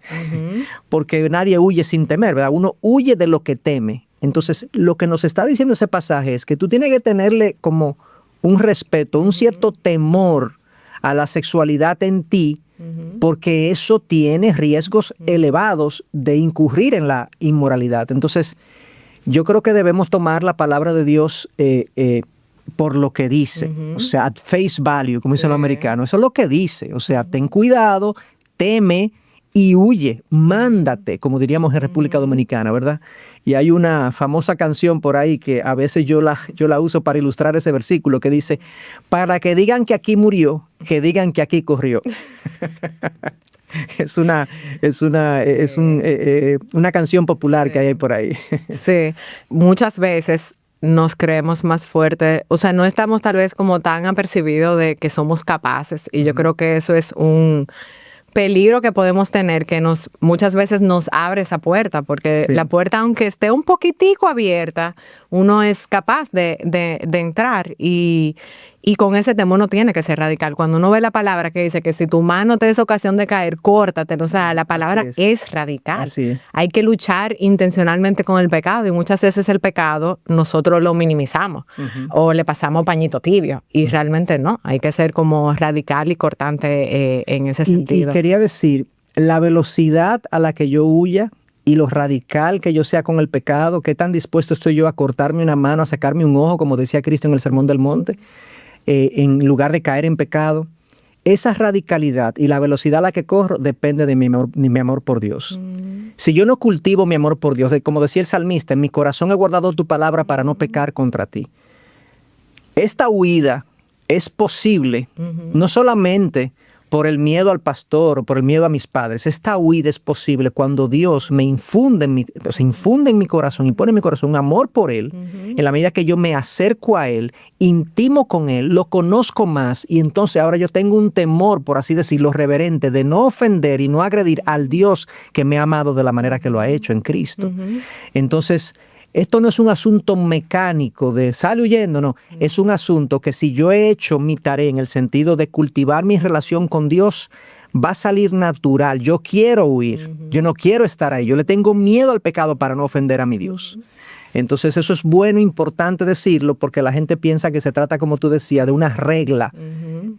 Porque nadie huye sin temer, ¿verdad? Uno huye de lo que teme. Entonces, lo que nos está diciendo ese pasaje es que tú tienes que tenerle como un respeto, un cierto temor a la sexualidad en ti, porque eso tiene riesgos elevados de incurrir en la inmoralidad. Entonces, yo creo que debemos tomar la palabra de Dios por lo que dice, o sea, at face value, como dicen los americanos. Eso es lo que dice, o sea, ten cuidado, teme y huye, mándate, como diríamos en República Dominicana, ¿verdad? Y hay una famosa canción por ahí que a veces yo la uso para ilustrar ese versículo que dice, para que digan que aquí murió, que digan que aquí corrió. Es una canción popular que hay por ahí. Sí, muchas veces nos creemos más fuertes, o sea, no estamos tal vez como tan apercibidos de que somos capaces, y yo creo que eso es un peligro que podemos tener, que muchas veces nos abre esa puerta, porque la puerta, aunque esté un poquitico abierta, uno es capaz de entrar y con ese temor no tiene que ser radical. Cuando uno ve la palabra que dice que si tu mano te es ocasión de caer, córtatelo. O sea, la palabra es radical. Así es. Hay que luchar intencionalmente con el pecado y muchas veces el pecado nosotros lo minimizamos o le pasamos pañito tibio y realmente no. Hay que ser como radical y cortante en ese sentido. Y quería decir, la velocidad a la que yo huya y lo radical que yo sea con el pecado, qué tan dispuesto estoy yo a cortarme una mano, a sacarme un ojo, como decía Cristo en el Sermón del Monte, en lugar de caer en pecado. esa radicalidad y la velocidad a la que corro depende de mi amor por Dios. Si yo no cultivo mi amor por Dios, como decía el salmista, en mi corazón he guardado tu palabra para no pecar contra ti. Esta huida es posible no solamente por el miedo al pastor o por el miedo a mis padres. Esta huida es posible cuando Dios me infunde en mi corazón y pone en mi corazón un amor por Él. En la medida que yo me acerco a Él, intimo con Él, lo conozco más y entonces ahora yo tengo un temor, por así decirlo, reverente de no ofender y no agredir al Dios que me ha amado de la manera que lo ha hecho en Cristo. Entonces, esto no es un asunto mecánico de sale huyendo, no. Es un asunto que si yo he hecho mi tarea en el sentido de cultivar mi relación con Dios, va a salir natural. Yo quiero huir, yo no quiero estar ahí. Yo le tengo miedo al pecado para no ofender a mi Dios. Entonces eso es bueno, importante decirlo, porque la gente piensa que se trata, como tú decías, de una regla.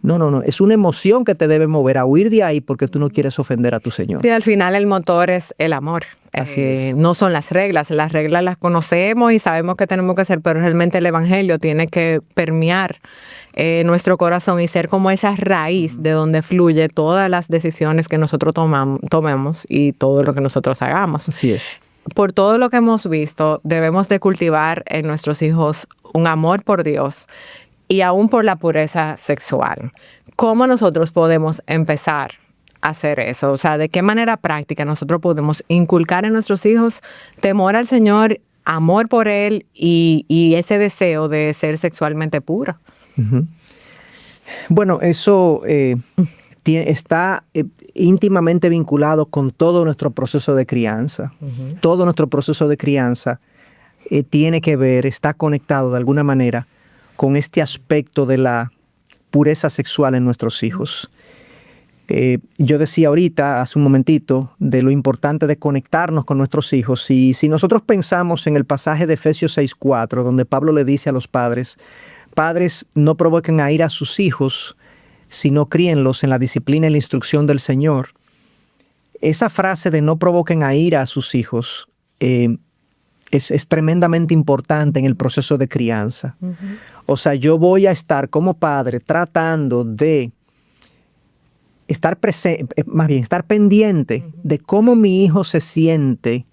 No. Es una emoción que te debe mover a huir de ahí porque tú no quieres ofender a tu Señor. Sí, al final el motor es el amor. Así es. No son las reglas. Las reglas las conocemos y sabemos que tenemos que hacer, pero realmente el evangelio tiene que permear nuestro corazón y ser como esa raíz de donde fluye todas las decisiones que nosotros tomemos y todo lo que nosotros hagamos. Así es. Por todo lo que hemos visto, debemos de cultivar en nuestros hijos un amor por Dios y aún por la pureza sexual. ¿Cómo nosotros podemos empezar a hacer eso? O sea, ¿de qué manera práctica nosotros podemos inculcar en nuestros hijos temor al Señor, amor por Él y ese deseo de ser sexualmente puro? Bueno, eso está íntimamente vinculado con todo nuestro proceso de crianza. Todo nuestro proceso de crianza tiene que ver, está conectado de alguna manera con este aspecto de la pureza sexual en nuestros hijos. Yo decía ahorita, hace un momentito, de lo importante de conectarnos con nuestros hijos. Y si nosotros pensamos en el pasaje de Efesios 6:4, donde Pablo le dice a los padres, padres, no provoquen a ira a sus hijos, sino críenlos en la disciplina y la instrucción del Señor. Esa frase de no provoquen a ira a sus hijos es tremendamente importante en el proceso de crianza. O sea, yo voy a estar como padre tratando de estar pendiente de cómo mi hijo se siente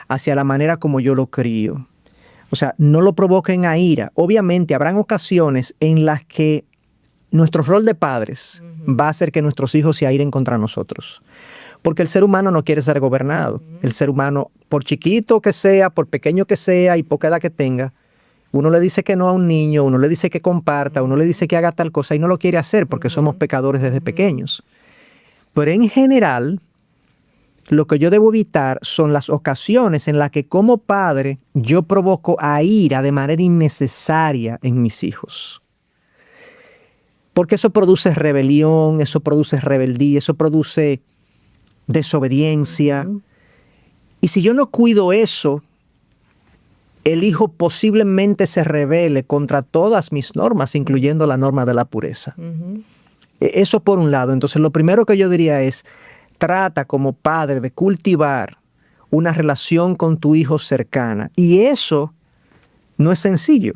hacia la manera como yo lo crío. O sea, no lo provoquen a ira. Obviamente habrán ocasiones en las que nuestro rol de padres va a hacer que nuestros hijos se airen contra nosotros. Porque el ser humano no quiere ser gobernado. El ser humano, por chiquito que sea, por pequeño que sea y poca edad que tenga, uno le dice que no a un niño, uno le dice que comparta, uno le dice que haga tal cosa y no lo quiere hacer porque somos pecadores desde pequeños. Pero en general, lo que yo debo evitar son las ocasiones en las que como padre yo provoco a ira de manera innecesaria en mis hijos. Porque eso produce rebelión, eso produce rebeldía, eso produce desobediencia. Y si yo no cuido eso, el hijo posiblemente se rebele contra todas mis normas, incluyendo la norma de la pureza. Eso por un lado. Entonces, lo primero que yo diría es, trata como padre de cultivar una relación con tu hijo cercana. Y eso no es sencillo,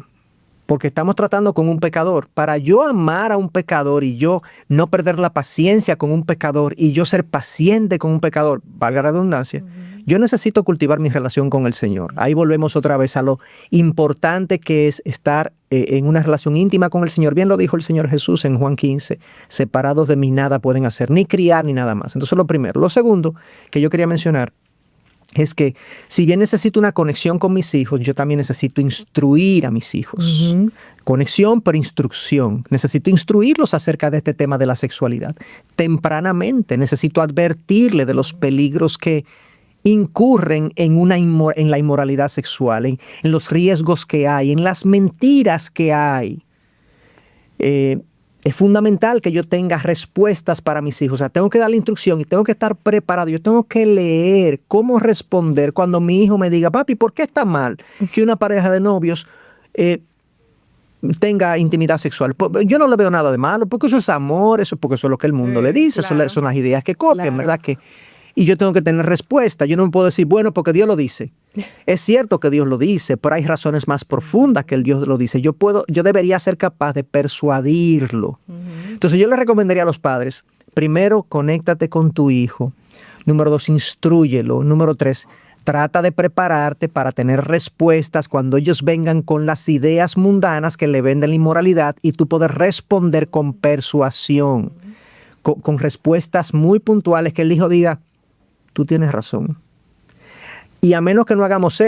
porque estamos tratando con un pecador. Para yo amar a un pecador y yo no perder la paciencia con un pecador y yo ser paciente con un pecador, valga la redundancia, yo necesito cultivar mi relación con el Señor. Ahí volvemos otra vez a lo importante que es estar en una relación íntima con el Señor. Bien lo dijo el Señor Jesús en Juan 15, separados de mí nada pueden hacer, ni criar ni nada más. Entonces lo primero. Lo segundo que yo quería mencionar es que si bien necesito una conexión con mis hijos, yo también necesito instruir a mis hijos. Conexión, pero instrucción. Necesito instruirlos acerca de este tema de la sexualidad. Tempranamente necesito advertirle de los peligros que incurren en la inmoralidad sexual, en los riesgos que hay, en las mentiras que hay. Es fundamental que yo tenga respuestas para mis hijos. O sea, tengo que darle instrucción y tengo que estar preparado. Yo tengo que leer cómo responder cuando mi hijo me diga, papi, ¿por qué está mal que una pareja de novios tenga intimidad sexual? Yo no le veo nada de malo, porque eso es amor, porque eso es lo que el mundo le dice, claro. Son las ideas que copian, claro. ¿Verdad? Y yo tengo que tener respuesta. Yo no me puedo decir, bueno, porque Dios lo dice. Es cierto que Dios lo dice, pero hay razones más profundas que el Dios lo dice. Yo debería ser capaz de persuadirlo. Entonces yo le recomendaría a los padres, primero, conéctate con tu hijo. Número 2, instrúyelo. Número 3, trata de prepararte para tener respuestas cuando ellos vengan con las ideas mundanas que le venden la inmoralidad y tú poder responder con persuasión, con respuestas muy puntuales que el hijo diga, tú tienes razón. Y a menos que hagamos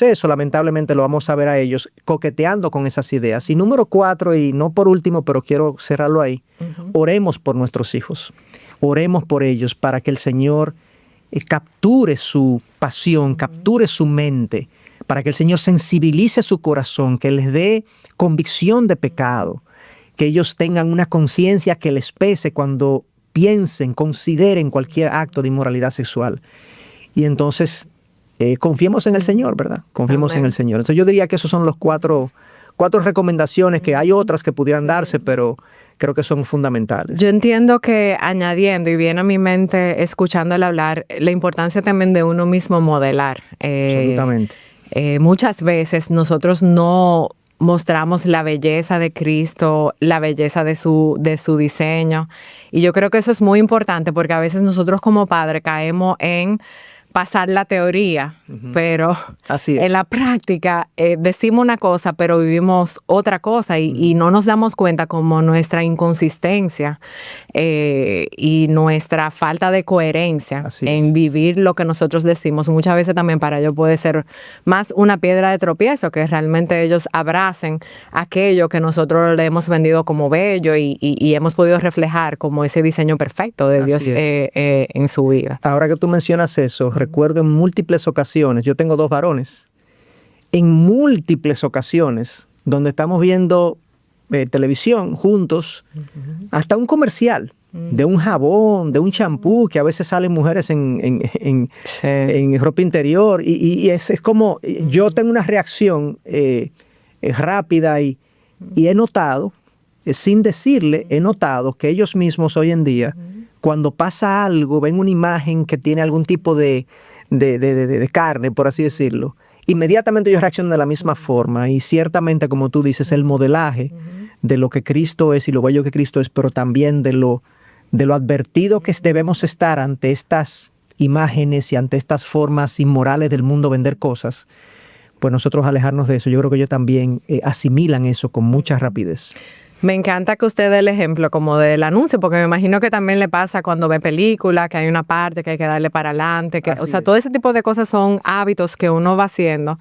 eso, lamentablemente lo vamos a ver a ellos coqueteando con esas ideas. Y número 4, y no por último, pero quiero cerrarlo ahí, oremos por nuestros hijos. Oremos por ellos para que el Señor capture su pasión, capture su mente, para que el Señor sensibilice su corazón, que les dé convicción de pecado, que ellos tengan una conciencia que les pese cuando piensen, consideren cualquier acto de inmoralidad sexual. Y entonces confiemos en el Señor, ¿verdad? Confiemos en el Señor. Entonces yo diría que esos son los cuatro recomendaciones, que hay otras que pudieran darse, pero creo que son fundamentales. Yo entiendo que añadiendo, y viene a mi mente escuchándole hablar, la importancia también de uno mismo modelar. Absolutamente. Muchas veces nosotros no mostramos la belleza de Cristo, la belleza de su diseño. Y yo creo que eso es muy importante porque a veces nosotros como padres caemos en pasar la teoría, pero en la práctica decimos una cosa, pero vivimos otra cosa y no nos damos cuenta como nuestra inconsistencia y nuestra falta de coherencia en vivir lo que nosotros decimos. Muchas veces también para ellos puede ser más una piedra de tropiezo, que realmente ellos abracen aquello que nosotros le hemos vendido como bello y hemos podido reflejar como ese diseño perfecto de Dios en su vida. Ahora que tú mencionas eso, recuerdo en múltiples ocasiones, yo tengo 2 varones, en múltiples ocasiones donde estamos viendo televisión juntos, hasta un comercial de un jabón, de un champú, que a veces salen mujeres en ropa interior y es como, yo tengo una reacción rápida y he notado, sin decirle, he notado que ellos mismos hoy en día, cuando pasa algo, ven una imagen que tiene algún tipo de carne, por así decirlo, inmediatamente ellos reaccionan de la misma forma y ciertamente, como tú dices, el modelaje de lo que Cristo es y lo bello que Cristo es, pero también de lo advertido que debemos estar ante estas imágenes y ante estas formas inmorales del mundo vender cosas, pues nosotros alejarnos de eso. Yo creo que ellos también asimilan eso con mucha rapidez. Me encanta que usted dé el ejemplo como del anuncio, porque me imagino que también le pasa cuando ve películas, que hay una parte que hay que darle para adelante, todo ese tipo de cosas son hábitos que uno va haciendo,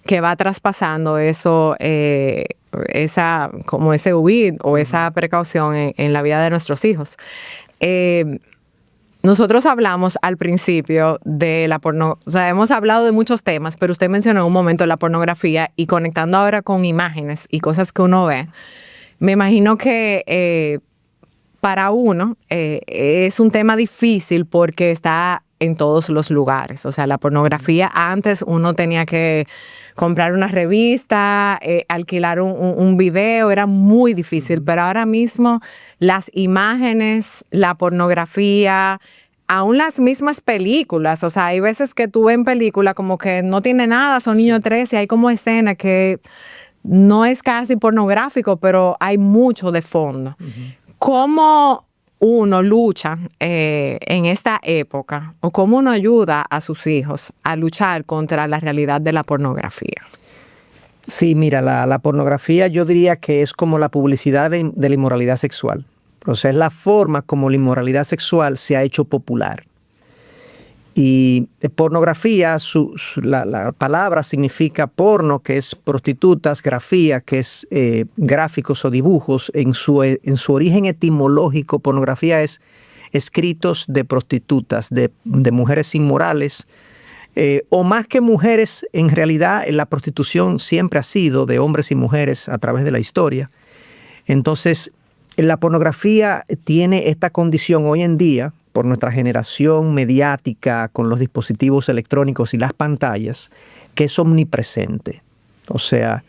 que va traspasando eso, como ese huir o esa precaución en la vida de nuestros hijos. Nosotros hablamos al principio de la pornografía, o sea, hemos hablado de muchos temas, pero usted mencionó en un momento la pornografía y conectando ahora con imágenes y cosas que uno ve. Me imagino que para uno es un tema difícil porque está en todos los lugares. O sea, la pornografía antes uno tenía que comprar una revista, alquilar un video, era muy difícil. Pero ahora mismo las imágenes, la pornografía, aún las mismas películas. O sea, hay veces que tú ves en película como que no tiene nada, son niños 13, hay como escenas que no es casi pornográfico, pero hay mucho de fondo. ¿Cómo uno lucha en esta época o cómo uno ayuda a sus hijos a luchar contra la realidad de la pornografía? Sí, mira, la pornografía yo diría que es como la publicidad de la inmoralidad sexual. O sea, es la forma como la inmoralidad sexual se ha hecho popular. Y pornografía, la palabra significa porno, que es prostitutas, grafía, que es gráficos o dibujos. En su origen etimológico, pornografía es escritos de prostitutas, de mujeres inmorales, o más que mujeres, en realidad la prostitución siempre ha sido de hombres y mujeres a través de la historia. Entonces, la pornografía tiene esta condición hoy en día, por nuestra generación mediática con los dispositivos electrónicos y las pantallas, que es omnipresente. O sea,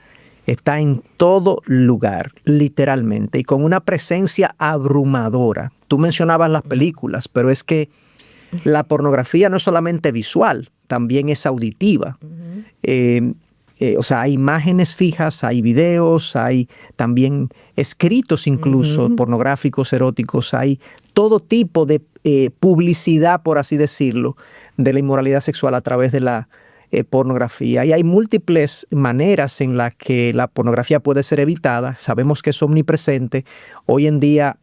está en todo lugar, literalmente, y con una presencia abrumadora. Tú mencionabas las películas, pero es que la pornografía no es solamente visual, también es auditiva. O sea, hay imágenes fijas, hay videos, hay también escritos incluso pornográficos, eróticos, hay todo tipo de publicidad, por así decirlo, de la inmoralidad sexual a través de la pornografía. Y hay múltiples maneras en las que la pornografía puede ser evitada. Sabemos que es omnipresente. Hoy en día,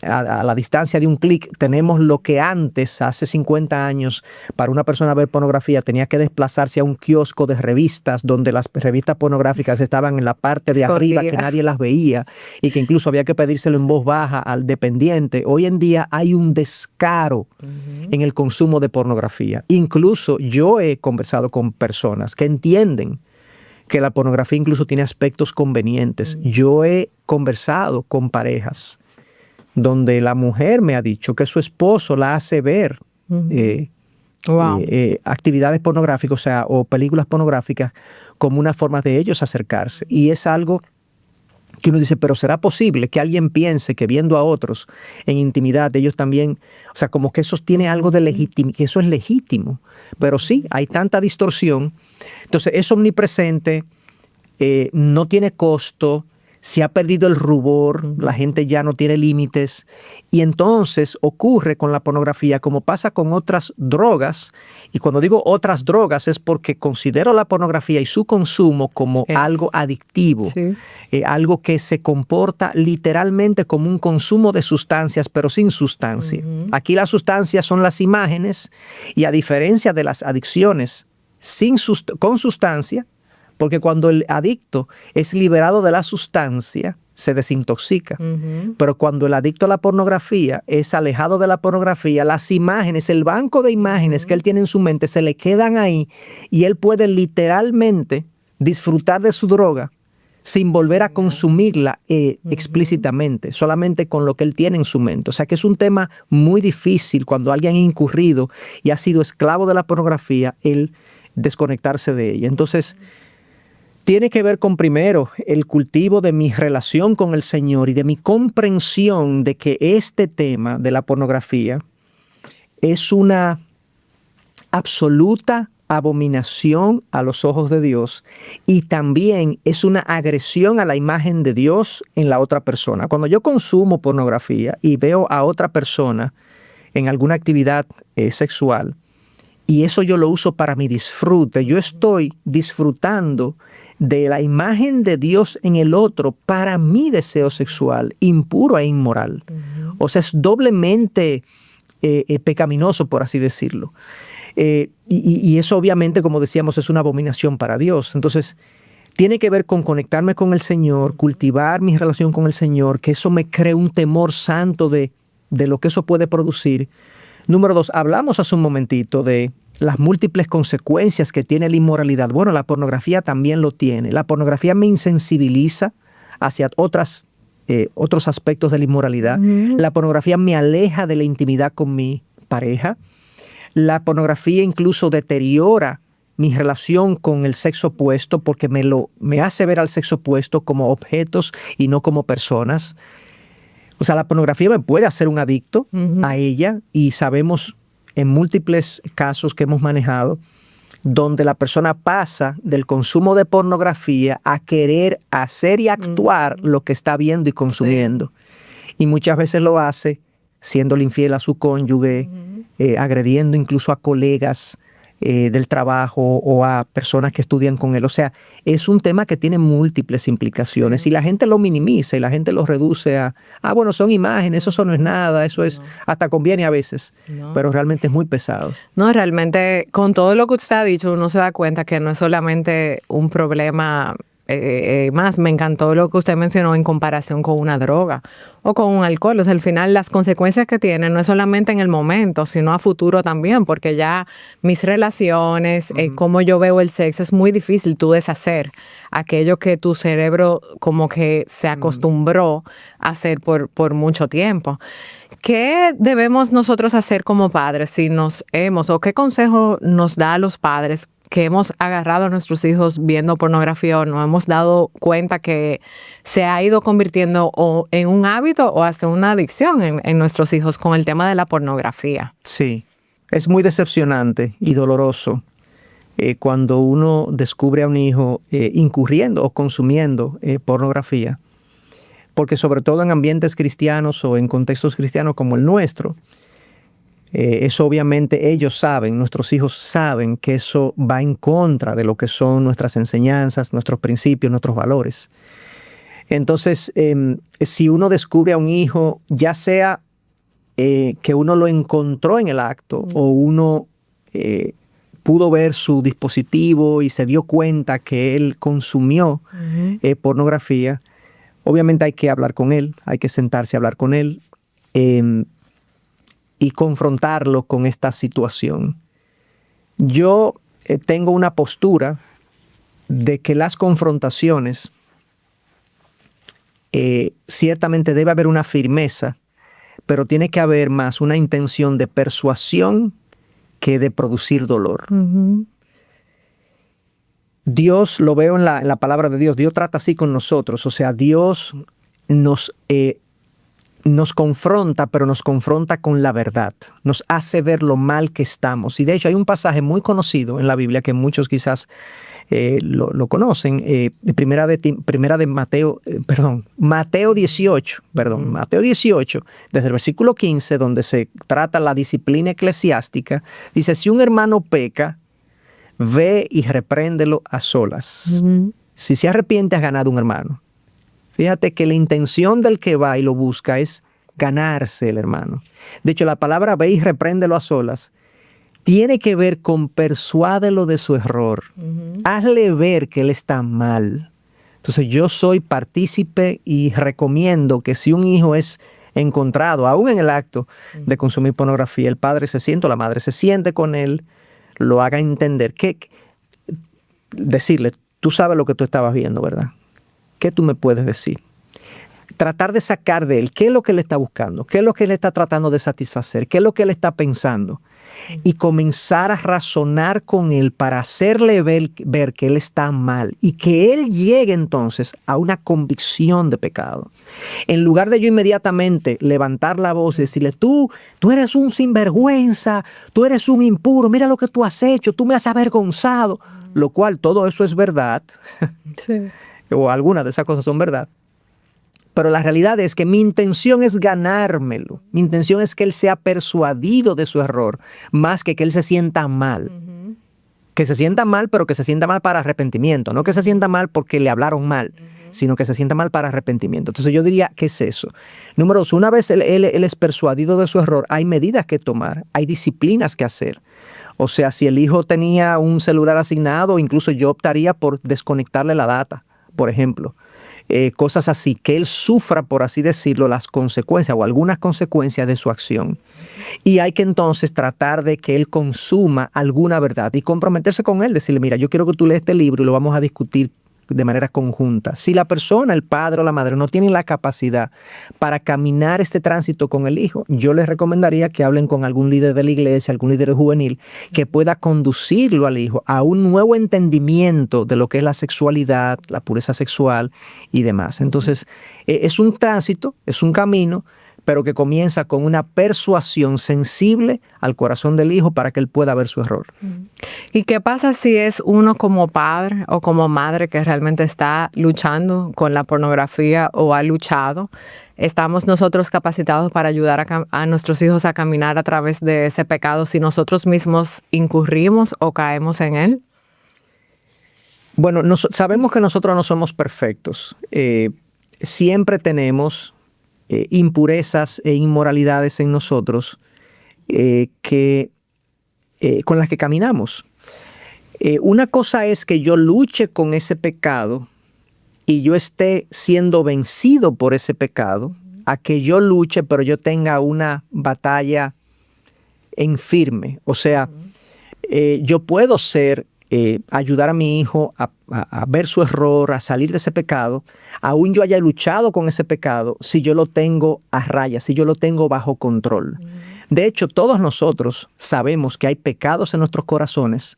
a la distancia de un clic, tenemos lo que antes, hace 50 años, para una persona ver pornografía tenía que desplazarse a un kiosco de revistas donde las revistas pornográficas estaban en la parte de arriba, que nadie las veía y que incluso había que pedírselo en voz baja al dependiente. Hoy en día hay un descaro en el consumo de pornografía. Incluso yo he conversado con personas que entienden que la pornografía incluso tiene aspectos convenientes. Yo he conversado con parejas donde la mujer me ha dicho que su esposo la hace ver actividades pornográficas, o sea, o películas pornográficas, como una forma de ellos acercarse. Y es algo que uno dice, pero ¿será posible que alguien piense que viendo a otros en intimidad, ellos también, o sea, como que eso tiene algo de legítimo, que eso es legítimo? Pero sí, hay tanta distorsión. Entonces, es omnipresente, no tiene costo, se ha perdido el rubor, la gente ya no tiene límites, y entonces ocurre con la pornografía como pasa con otras drogas, y cuando digo otras drogas es porque considero la pornografía y su consumo como algo adictivo, algo que se comporta literalmente como un consumo de sustancias, pero sin sustancia. Aquí las sustancias son las imágenes, y a diferencia de las adicciones con sustancia, porque cuando el adicto es liberado de la sustancia, se desintoxica. Pero cuando el adicto a la pornografía es alejado de la pornografía, las imágenes, el banco de imágenes que él tiene en su mente se le quedan ahí y él puede literalmente disfrutar de su droga sin volver a consumirla explícitamente, solamente con lo que él tiene en su mente. O sea que es un tema muy difícil cuando alguien ha incurrido y ha sido esclavo de la pornografía, el desconectarse de ella. Entonces, tiene que ver con, primero, el cultivo de mi relación con el Señor y de mi comprensión de que este tema de la pornografía es una absoluta abominación a los ojos de Dios y también es una agresión a la imagen de Dios en la otra persona. Cuando yo consumo pornografía y veo a otra persona en alguna actividad sexual y eso yo lo uso para mi disfrute, yo estoy disfrutando de la imagen de Dios en el otro para mi deseo sexual, impuro e inmoral. O sea, es doblemente pecaminoso, por así decirlo. Y eso obviamente, como decíamos, es una abominación para Dios. Entonces, tiene que ver con conectarme con el Señor, cultivar mi relación con el Señor, que eso me cree un temor santo de lo que eso puede producir. Número 2, hablamos hace un momentito de las múltiples consecuencias que tiene la inmoralidad. Bueno, la pornografía también lo tiene. La pornografía me insensibiliza hacia otros aspectos de la inmoralidad. La pornografía me aleja de la intimidad con mi pareja. La pornografía incluso deteriora mi relación con el sexo opuesto porque me hace ver al sexo opuesto como objetos y no como personas. O sea, la pornografía me puede hacer un adicto a ella y sabemos en múltiples casos que hemos manejado donde la persona pasa del consumo de pornografía a querer hacer y actuar lo que está viendo y consumiendo. Y muchas veces lo hace siéndole infiel a su cónyuge, agrediendo incluso a colegas del trabajo o a personas que estudian con él. O sea, es un tema que tiene múltiples implicaciones y la gente lo minimiza y la gente lo reduce a, bueno, son imágenes, eso no es nada, eso es, hasta conviene a veces, pero realmente es muy pesado. No, realmente con todo lo que usted ha dicho uno se da cuenta que no es solamente un problema. Más me encantó lo que usted mencionó en comparación con una droga o con un alcohol. O sea, al final las consecuencias que tiene no es solamente en el momento, sino a futuro también, porque ya mis relaciones, cómo yo veo el sexo, es muy difícil tú deshacer aquello que tu cerebro como que se acostumbró a hacer por mucho tiempo. ¿Qué debemos nosotros hacer como padres si o qué consejo nos da a los padres que hemos agarrado a nuestros hijos viendo pornografía o nos hemos dado cuenta que se ha ido convirtiendo o en un hábito o hasta una adicción en nuestros hijos con el tema de la pornografía? Sí. Es muy decepcionante y doloroso cuando uno descubre a un hijo incurriendo o consumiendo pornografía, porque sobre todo en ambientes cristianos o en contextos cristianos como el nuestro, eso obviamente ellos saben, nuestros hijos saben que eso va en contra de lo que son nuestras enseñanzas, nuestros principios, nuestros valores. Entonces, si uno descubre a un hijo, ya sea que uno lo encontró en el acto o uno pudo ver su dispositivo y se dio cuenta que él consumió pornografía, obviamente hay que hablar con él, hay que sentarse a hablar con él y confrontarlo con esta situación. Yo tengo una postura de que las confrontaciones, ciertamente debe haber una firmeza, pero tiene que haber más una intención de persuasión que de producir dolor. Dios, lo veo en la palabra de Dios, Dios trata así con nosotros, o sea, Dios nos confronta, pero nos confronta con la verdad, nos hace ver lo mal que estamos. Y de hecho hay un pasaje muy conocido en la Biblia que muchos quizás lo conocen, Mateo 18, desde el versículo 15, donde se trata la disciplina eclesiástica, dice, si un hermano peca, ve y repréndelo a solas. Si se arrepiente, has ganado un hermano. Fíjate que la intención del que va y lo busca es ganarse el hermano. De hecho, la palabra ve y repréndelo a solas tiene que ver con persuádelo de su error. Hazle ver que él está mal. Entonces yo soy partícipe y recomiendo que si un hijo es encontrado, aún en el acto de consumir pornografía, el padre se siente o la madre se siente con él, lo haga entender. Decirle, tú sabes lo que tú estabas viendo, ¿verdad? ¿Qué tú me puedes decir? Tratar de sacar de él qué es lo que él está buscando, qué es lo que él está tratando de satisfacer, qué es lo que él está pensando. Y comenzar a razonar con él para hacerle ver que él está mal y que él llegue entonces a una convicción de pecado. En lugar de yo inmediatamente levantar la voz y decirle, tú eres un sinvergüenza, tú eres un impuro, mira lo que tú has hecho, tú me has avergonzado, lo cual todo eso es verdad, sí. O algunas de esas cosas son verdad. Pero la realidad es que mi intención es ganármelo. Mi intención es que él sea persuadido de su error, más que él se sienta mal. Que se sienta mal, pero que se sienta mal para arrepentimiento. No que se sienta mal porque le hablaron mal, sino que se sienta mal para arrepentimiento. Entonces yo diría, ¿qué es eso? Número 2, una vez él es persuadido de su error, hay medidas que tomar, hay disciplinas que hacer. O sea, si el hijo tenía un celular asignado, incluso yo optaría por desconectarle la data, por ejemplo. Cosas así, que él sufra, por así decirlo, las consecuencias o algunas consecuencias de su acción. Y hay que entonces tratar de que él consuma alguna verdad y comprometerse con él, decirle, mira, yo quiero que tú leas este libro y lo vamos a discutir de manera conjunta. Si la persona, el padre o la madre, no tienen la capacidad para caminar este tránsito con el hijo, yo les recomendaría que hablen con algún líder de la iglesia, algún líder juvenil, que pueda conducirlo al hijo a un nuevo entendimiento de lo que es la sexualidad, la pureza sexual y demás. Entonces, es un tránsito, es un camino, pero que comienza con una persuasión sensible al corazón del hijo para que él pueda ver su error. ¿Y qué pasa si es uno como padre o como madre que realmente está luchando con la pornografía o ha luchado? ¿Estamos nosotros capacitados para ayudar a nuestros hijos a caminar a través de ese pecado si nosotros mismos incurrimos o caemos en él? Bueno, sabemos que nosotros no somos perfectos. Siempre tenemos impurezas e inmoralidades en nosotros con las que caminamos. Una cosa es que yo luche con ese pecado y yo esté siendo vencido por ese pecado, a que yo luche pero yo tenga una batalla en firme. O sea, yo puedo ayudar a mi hijo a ver su error, a salir de ese pecado, aún yo haya luchado con ese pecado, si yo lo tengo a raya, si yo lo tengo bajo control. De hecho, todos nosotros sabemos que hay pecados en nuestros corazones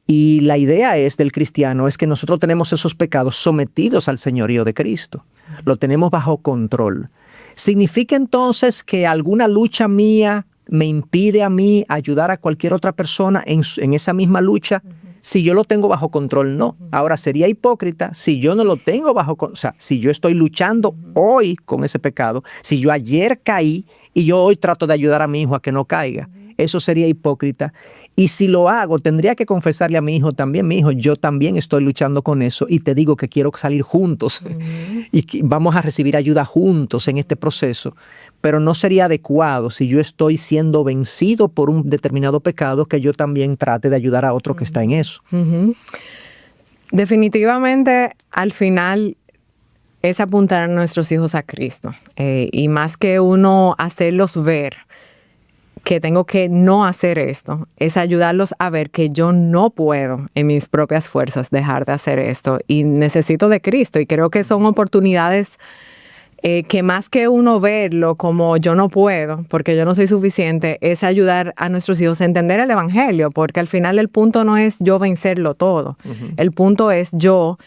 y la idea del cristiano es que nosotros tenemos esos pecados sometidos al señorío de Cristo. Lo tenemos bajo control. ¿Significa entonces que alguna lucha mía me impide a mí ayudar a cualquier otra persona en esa misma lucha si yo lo tengo bajo control? No. Ahora, sería hipócrita si yo no lo tengo bajo control. O sea, si yo estoy luchando hoy con ese pecado, si yo ayer caí y yo hoy trato de ayudar a mi hijo a que no caiga, eso sería hipócrita. Y si lo hago, tendría que confesarle a mi hijo también: mi hijo, yo también estoy luchando con eso y te digo que quiero salir juntos y que vamos a recibir ayuda juntos en este proceso. Pero no sería adecuado, si yo estoy siendo vencido por un determinado pecado, que yo también trate de ayudar a otro que está en eso. Definitivamente, al final, es apuntar a nuestros hijos a Cristo. Y más que uno hacerlos ver que tengo que no hacer esto, es ayudarlos a ver que yo no puedo en mis propias fuerzas dejar de hacer esto y necesito de Cristo. Y creo que son oportunidades que más que uno verlo como yo no puedo, porque yo no soy suficiente, es ayudar a nuestros hijos a entender el Evangelio, porque al final el punto no es yo vencerlo todo. El punto es yo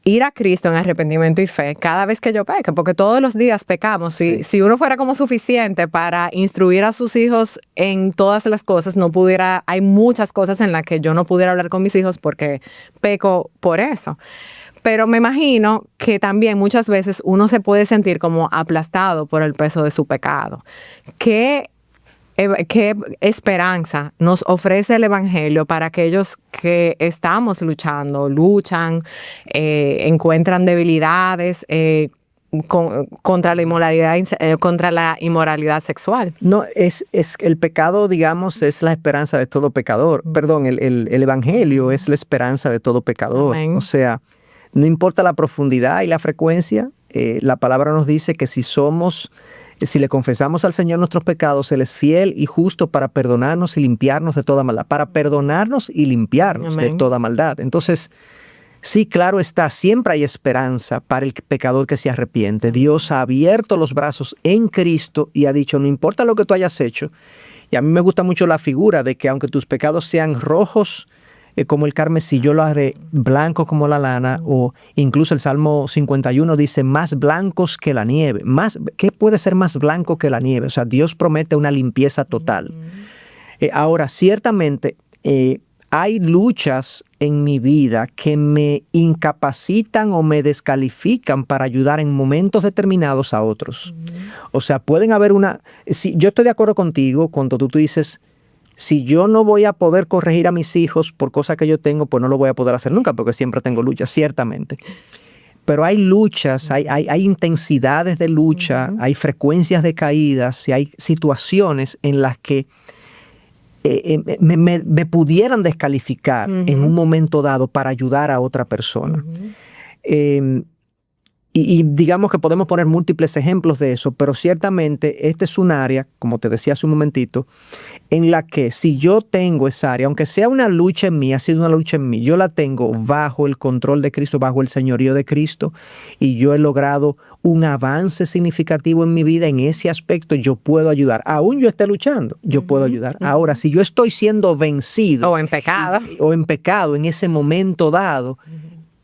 ir a Cristo en arrepentimiento y fe cada vez que yo peque, porque todos los días pecamos. Si uno fuera como suficiente para instruir a sus hijos en todas las cosas, hay muchas cosas en las que yo no pudiera hablar con mis hijos porque peco por eso. Pero me imagino que también muchas veces uno se puede sentir como aplastado por el peso de su pecado. ¿Qué esperanza nos ofrece el Evangelio para aquellos que estamos luchan, encuentran debilidades contra la inmoralidad sexual? No, es el pecado, digamos, es la esperanza de todo pecador. Perdón, el Evangelio es la esperanza de todo pecador. Amén. O sea, no importa la profundidad y la frecuencia, la palabra nos dice que si le confesamos al Señor nuestros pecados, Él es fiel y justo para perdonarnos y limpiarnos de toda maldad. Para perdonarnos y limpiarnos de toda maldad. Entonces, sí, claro está, siempre hay esperanza para el pecador que se arrepiente. Dios ha abierto los brazos en Cristo y ha dicho: no importa lo que tú hayas hecho. Y a mí me gusta mucho la figura de que aunque tus pecados sean rojos como el carmesí, yo lo haré blanco como la lana, o incluso el Salmo 51 dice: más blancos que la nieve. ¿Qué puede ser más blanco que la nieve? O sea, Dios promete una limpieza total. Ahora, ciertamente, hay luchas en mi vida que me incapacitan o me descalifican para ayudar en momentos determinados a otros. O sea, pueden haber yo estoy de acuerdo contigo cuando tú dices: si yo no voy a poder corregir a mis hijos por cosas que yo tengo, pues no lo voy a poder hacer nunca, porque siempre tengo luchas, ciertamente. Pero hay luchas, hay intensidades de lucha, hay frecuencias de caídas y hay situaciones en las que me pudieran descalificar en un momento dado para ayudar a otra persona. Y digamos que podemos poner múltiples ejemplos de eso, pero ciertamente este es un área, como te decía hace un momentito, en la que si yo tengo esa área, aunque sea una lucha en mí, ha sido una lucha en mí, yo la tengo bajo el control de Cristo, bajo el señorío de Cristo, y yo he logrado un avance significativo en mi vida en ese aspecto, yo puedo ayudar. Aún yo esté luchando, yo puedo ayudar. Ahora, si yo estoy siendo vencido o en pecado en ese momento dado,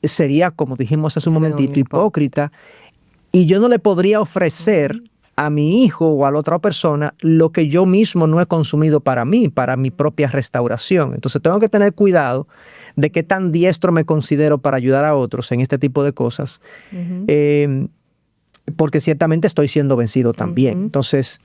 sería, como dijimos hace un momentito, hipócrita, y yo no le podría ofrecer a mi hijo o a la otra persona lo que yo mismo no he consumido para mí, para mi propia restauración. Entonces tengo que tener cuidado de qué tan diestro me considero para ayudar a otros en este tipo de cosas, porque ciertamente estoy siendo vencido también. Entonces,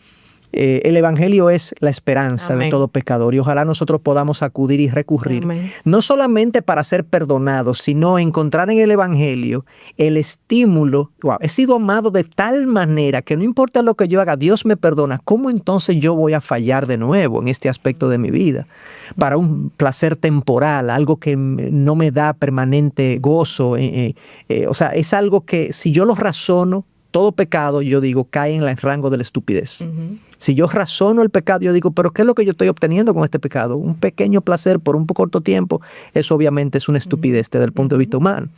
el Evangelio es la esperanza de todo pecador, y ojalá nosotros podamos acudir y recurrir, no solamente para ser perdonados, sino encontrar en el Evangelio el estímulo. He sido amado de tal manera que no importa lo que yo haga, Dios me perdona. ¿Cómo entonces yo voy a fallar de nuevo en este aspecto de mi vida? Para un placer temporal, algo que no me da permanente gozo. O sea, es algo que si yo lo razono, todo pecado, yo digo, cae en el rango de la estupidez. Si yo razono el pecado, yo digo, ¿pero qué es lo que yo estoy obteniendo con este pecado? Un pequeño placer por un corto tiempo. Eso obviamente es una estupidez desde el punto de vista humano.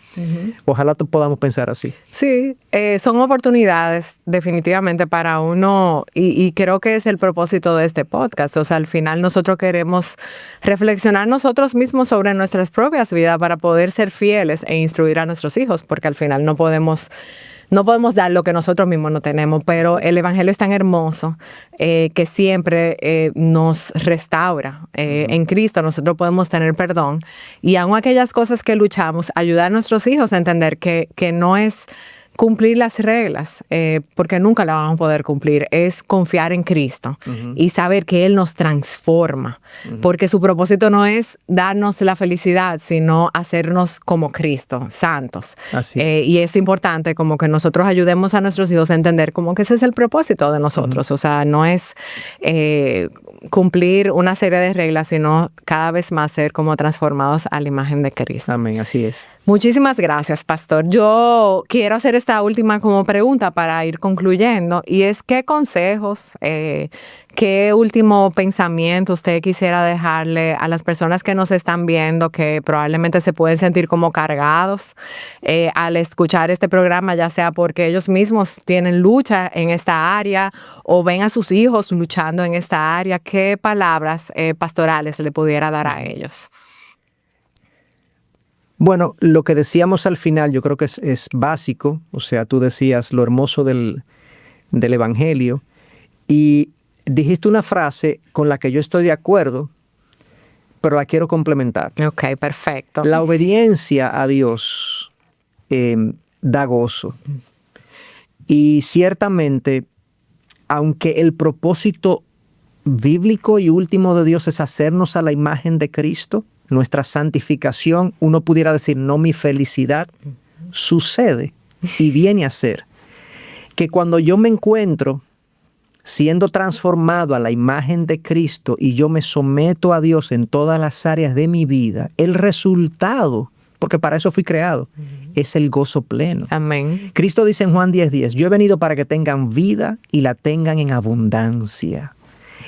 Ojalá podamos pensar así. Sí, son oportunidades definitivamente para uno, y creo que es el propósito de este podcast. O sea, al final nosotros queremos reflexionar nosotros mismos sobre nuestras propias vidas para poder ser fieles e instruir a nuestros hijos, porque al final no podemos no podemos dar lo que nosotros mismos no tenemos, pero el Evangelio es tan hermoso que siempre nos restaura. En Cristo nosotros podemos tener perdón y aun aquellas cosas que luchamos, ayudar a nuestros hijos a entender que no es cumplir las reglas, porque nunca las vamos a poder cumplir, es confiar en Cristo y saber que Él nos transforma, porque su propósito no es darnos la felicidad, sino hacernos como Cristo, santos. Y es importante como que nosotros ayudemos a nuestros hijos a entender como que ese es el propósito de nosotros, o sea, no es cumplir una serie de reglas, sino cada vez más ser como transformados a la imagen de Cristo. Amén, así es. Muchísimas gracias, pastor. Yo quiero hacer esta última como pregunta para ir concluyendo, y es ¿qué consejos, qué último pensamiento usted quisiera dejarle a las personas que nos están viendo, que probablemente se pueden sentir como cargados al escuchar este programa, ya sea porque ellos mismos tienen lucha en esta área o ven a sus hijos luchando en esta área? ¿Qué palabras pastorales le pudiera dar a ellos? Bueno, lo que decíamos al final yo creo que es básico. O sea, tú decías lo hermoso del Evangelio y dijiste una frase con la que yo estoy de acuerdo, pero la quiero complementar. Ok, perfecto. La obediencia a Dios da gozo. Y ciertamente, aunque el propósito bíblico y último de Dios es hacernos a la imagen de Cristo, nuestra santificación, uno pudiera decir, no mi felicidad, sucede y viene a ser que cuando yo me encuentro siendo transformado a la imagen de Cristo y yo me someto a Dios en todas las áreas de mi vida, el resultado, porque para eso fui creado, es el gozo pleno. Amén. Cristo dice en Juan 10:10, yo he venido para que tengan vida y la tengan en abundancia.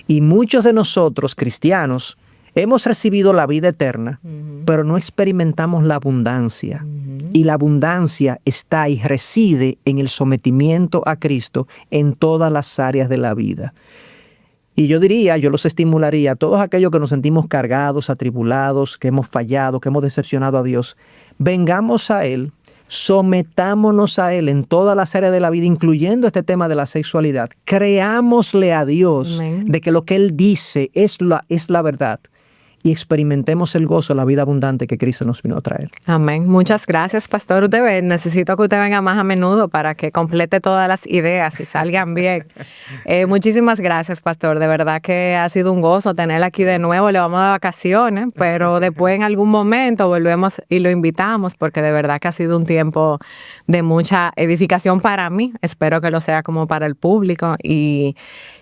Y muchos de nosotros, cristianos, hemos recibido la vida eterna, pero no experimentamos la abundancia. Y la abundancia está y reside en el sometimiento a Cristo en todas las áreas de la vida. Y yo diría, yo los estimularía a todos aquellos que nos sentimos cargados, atribulados, que hemos fallado, que hemos decepcionado a Dios, vengamos a Él, sometámonos a Él en todas las áreas de la vida, incluyendo este tema de la sexualidad. Creámosle a Dios de que lo que Él dice es la verdad. Y experimentemos el gozo, la vida abundante que Cristo nos vino a traer. Amén. Muchas gracias, pastor. Necesito que usted venga más a menudo para que complete todas las ideas y salgan bien. Muchísimas gracias, pastor. De verdad que ha sido un gozo tenerla aquí de nuevo. Le vamos de vacaciones, pero después en algún momento volvemos y lo invitamos, porque de verdad que ha sido un tiempo de mucha edificación para mí. Espero que lo sea como para el público y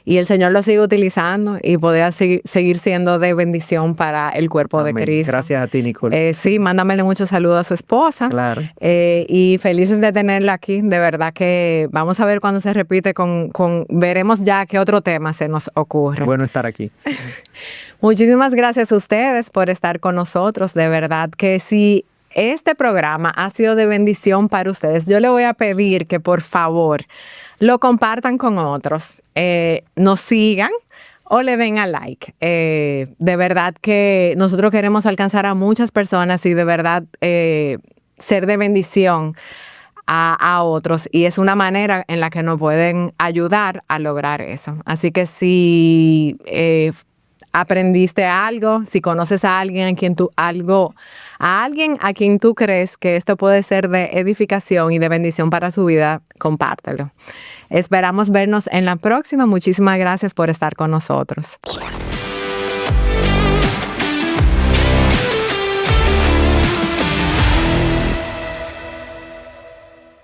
el Señor lo sigue utilizando y pueda seguir siendo de bendición para el cuerpo de Cristo. Gracias a ti, Nicole. Sí, mándamele muchos saludos a su esposa. Claro. Y felices de tenerla aquí. De verdad que vamos a ver cuando se repite veremos ya qué otro tema se nos ocurre. Bueno estar aquí. Muchísimas gracias a ustedes por estar con nosotros. De verdad que si este programa ha sido de bendición para ustedes, yo le voy a pedir que por favor lo compartan con otros, nos sigan o le den a like. De verdad que nosotros queremos alcanzar a muchas personas y de verdad ser de bendición a otros, y es una manera en la que nos pueden ayudar a lograr eso. Así que si aprendiste algo, si conoces a alguien a quien tú crees que esto puede ser de edificación y de bendición para su vida, compártelo. Esperamos vernos en la próxima. Muchísimas gracias por estar con nosotros.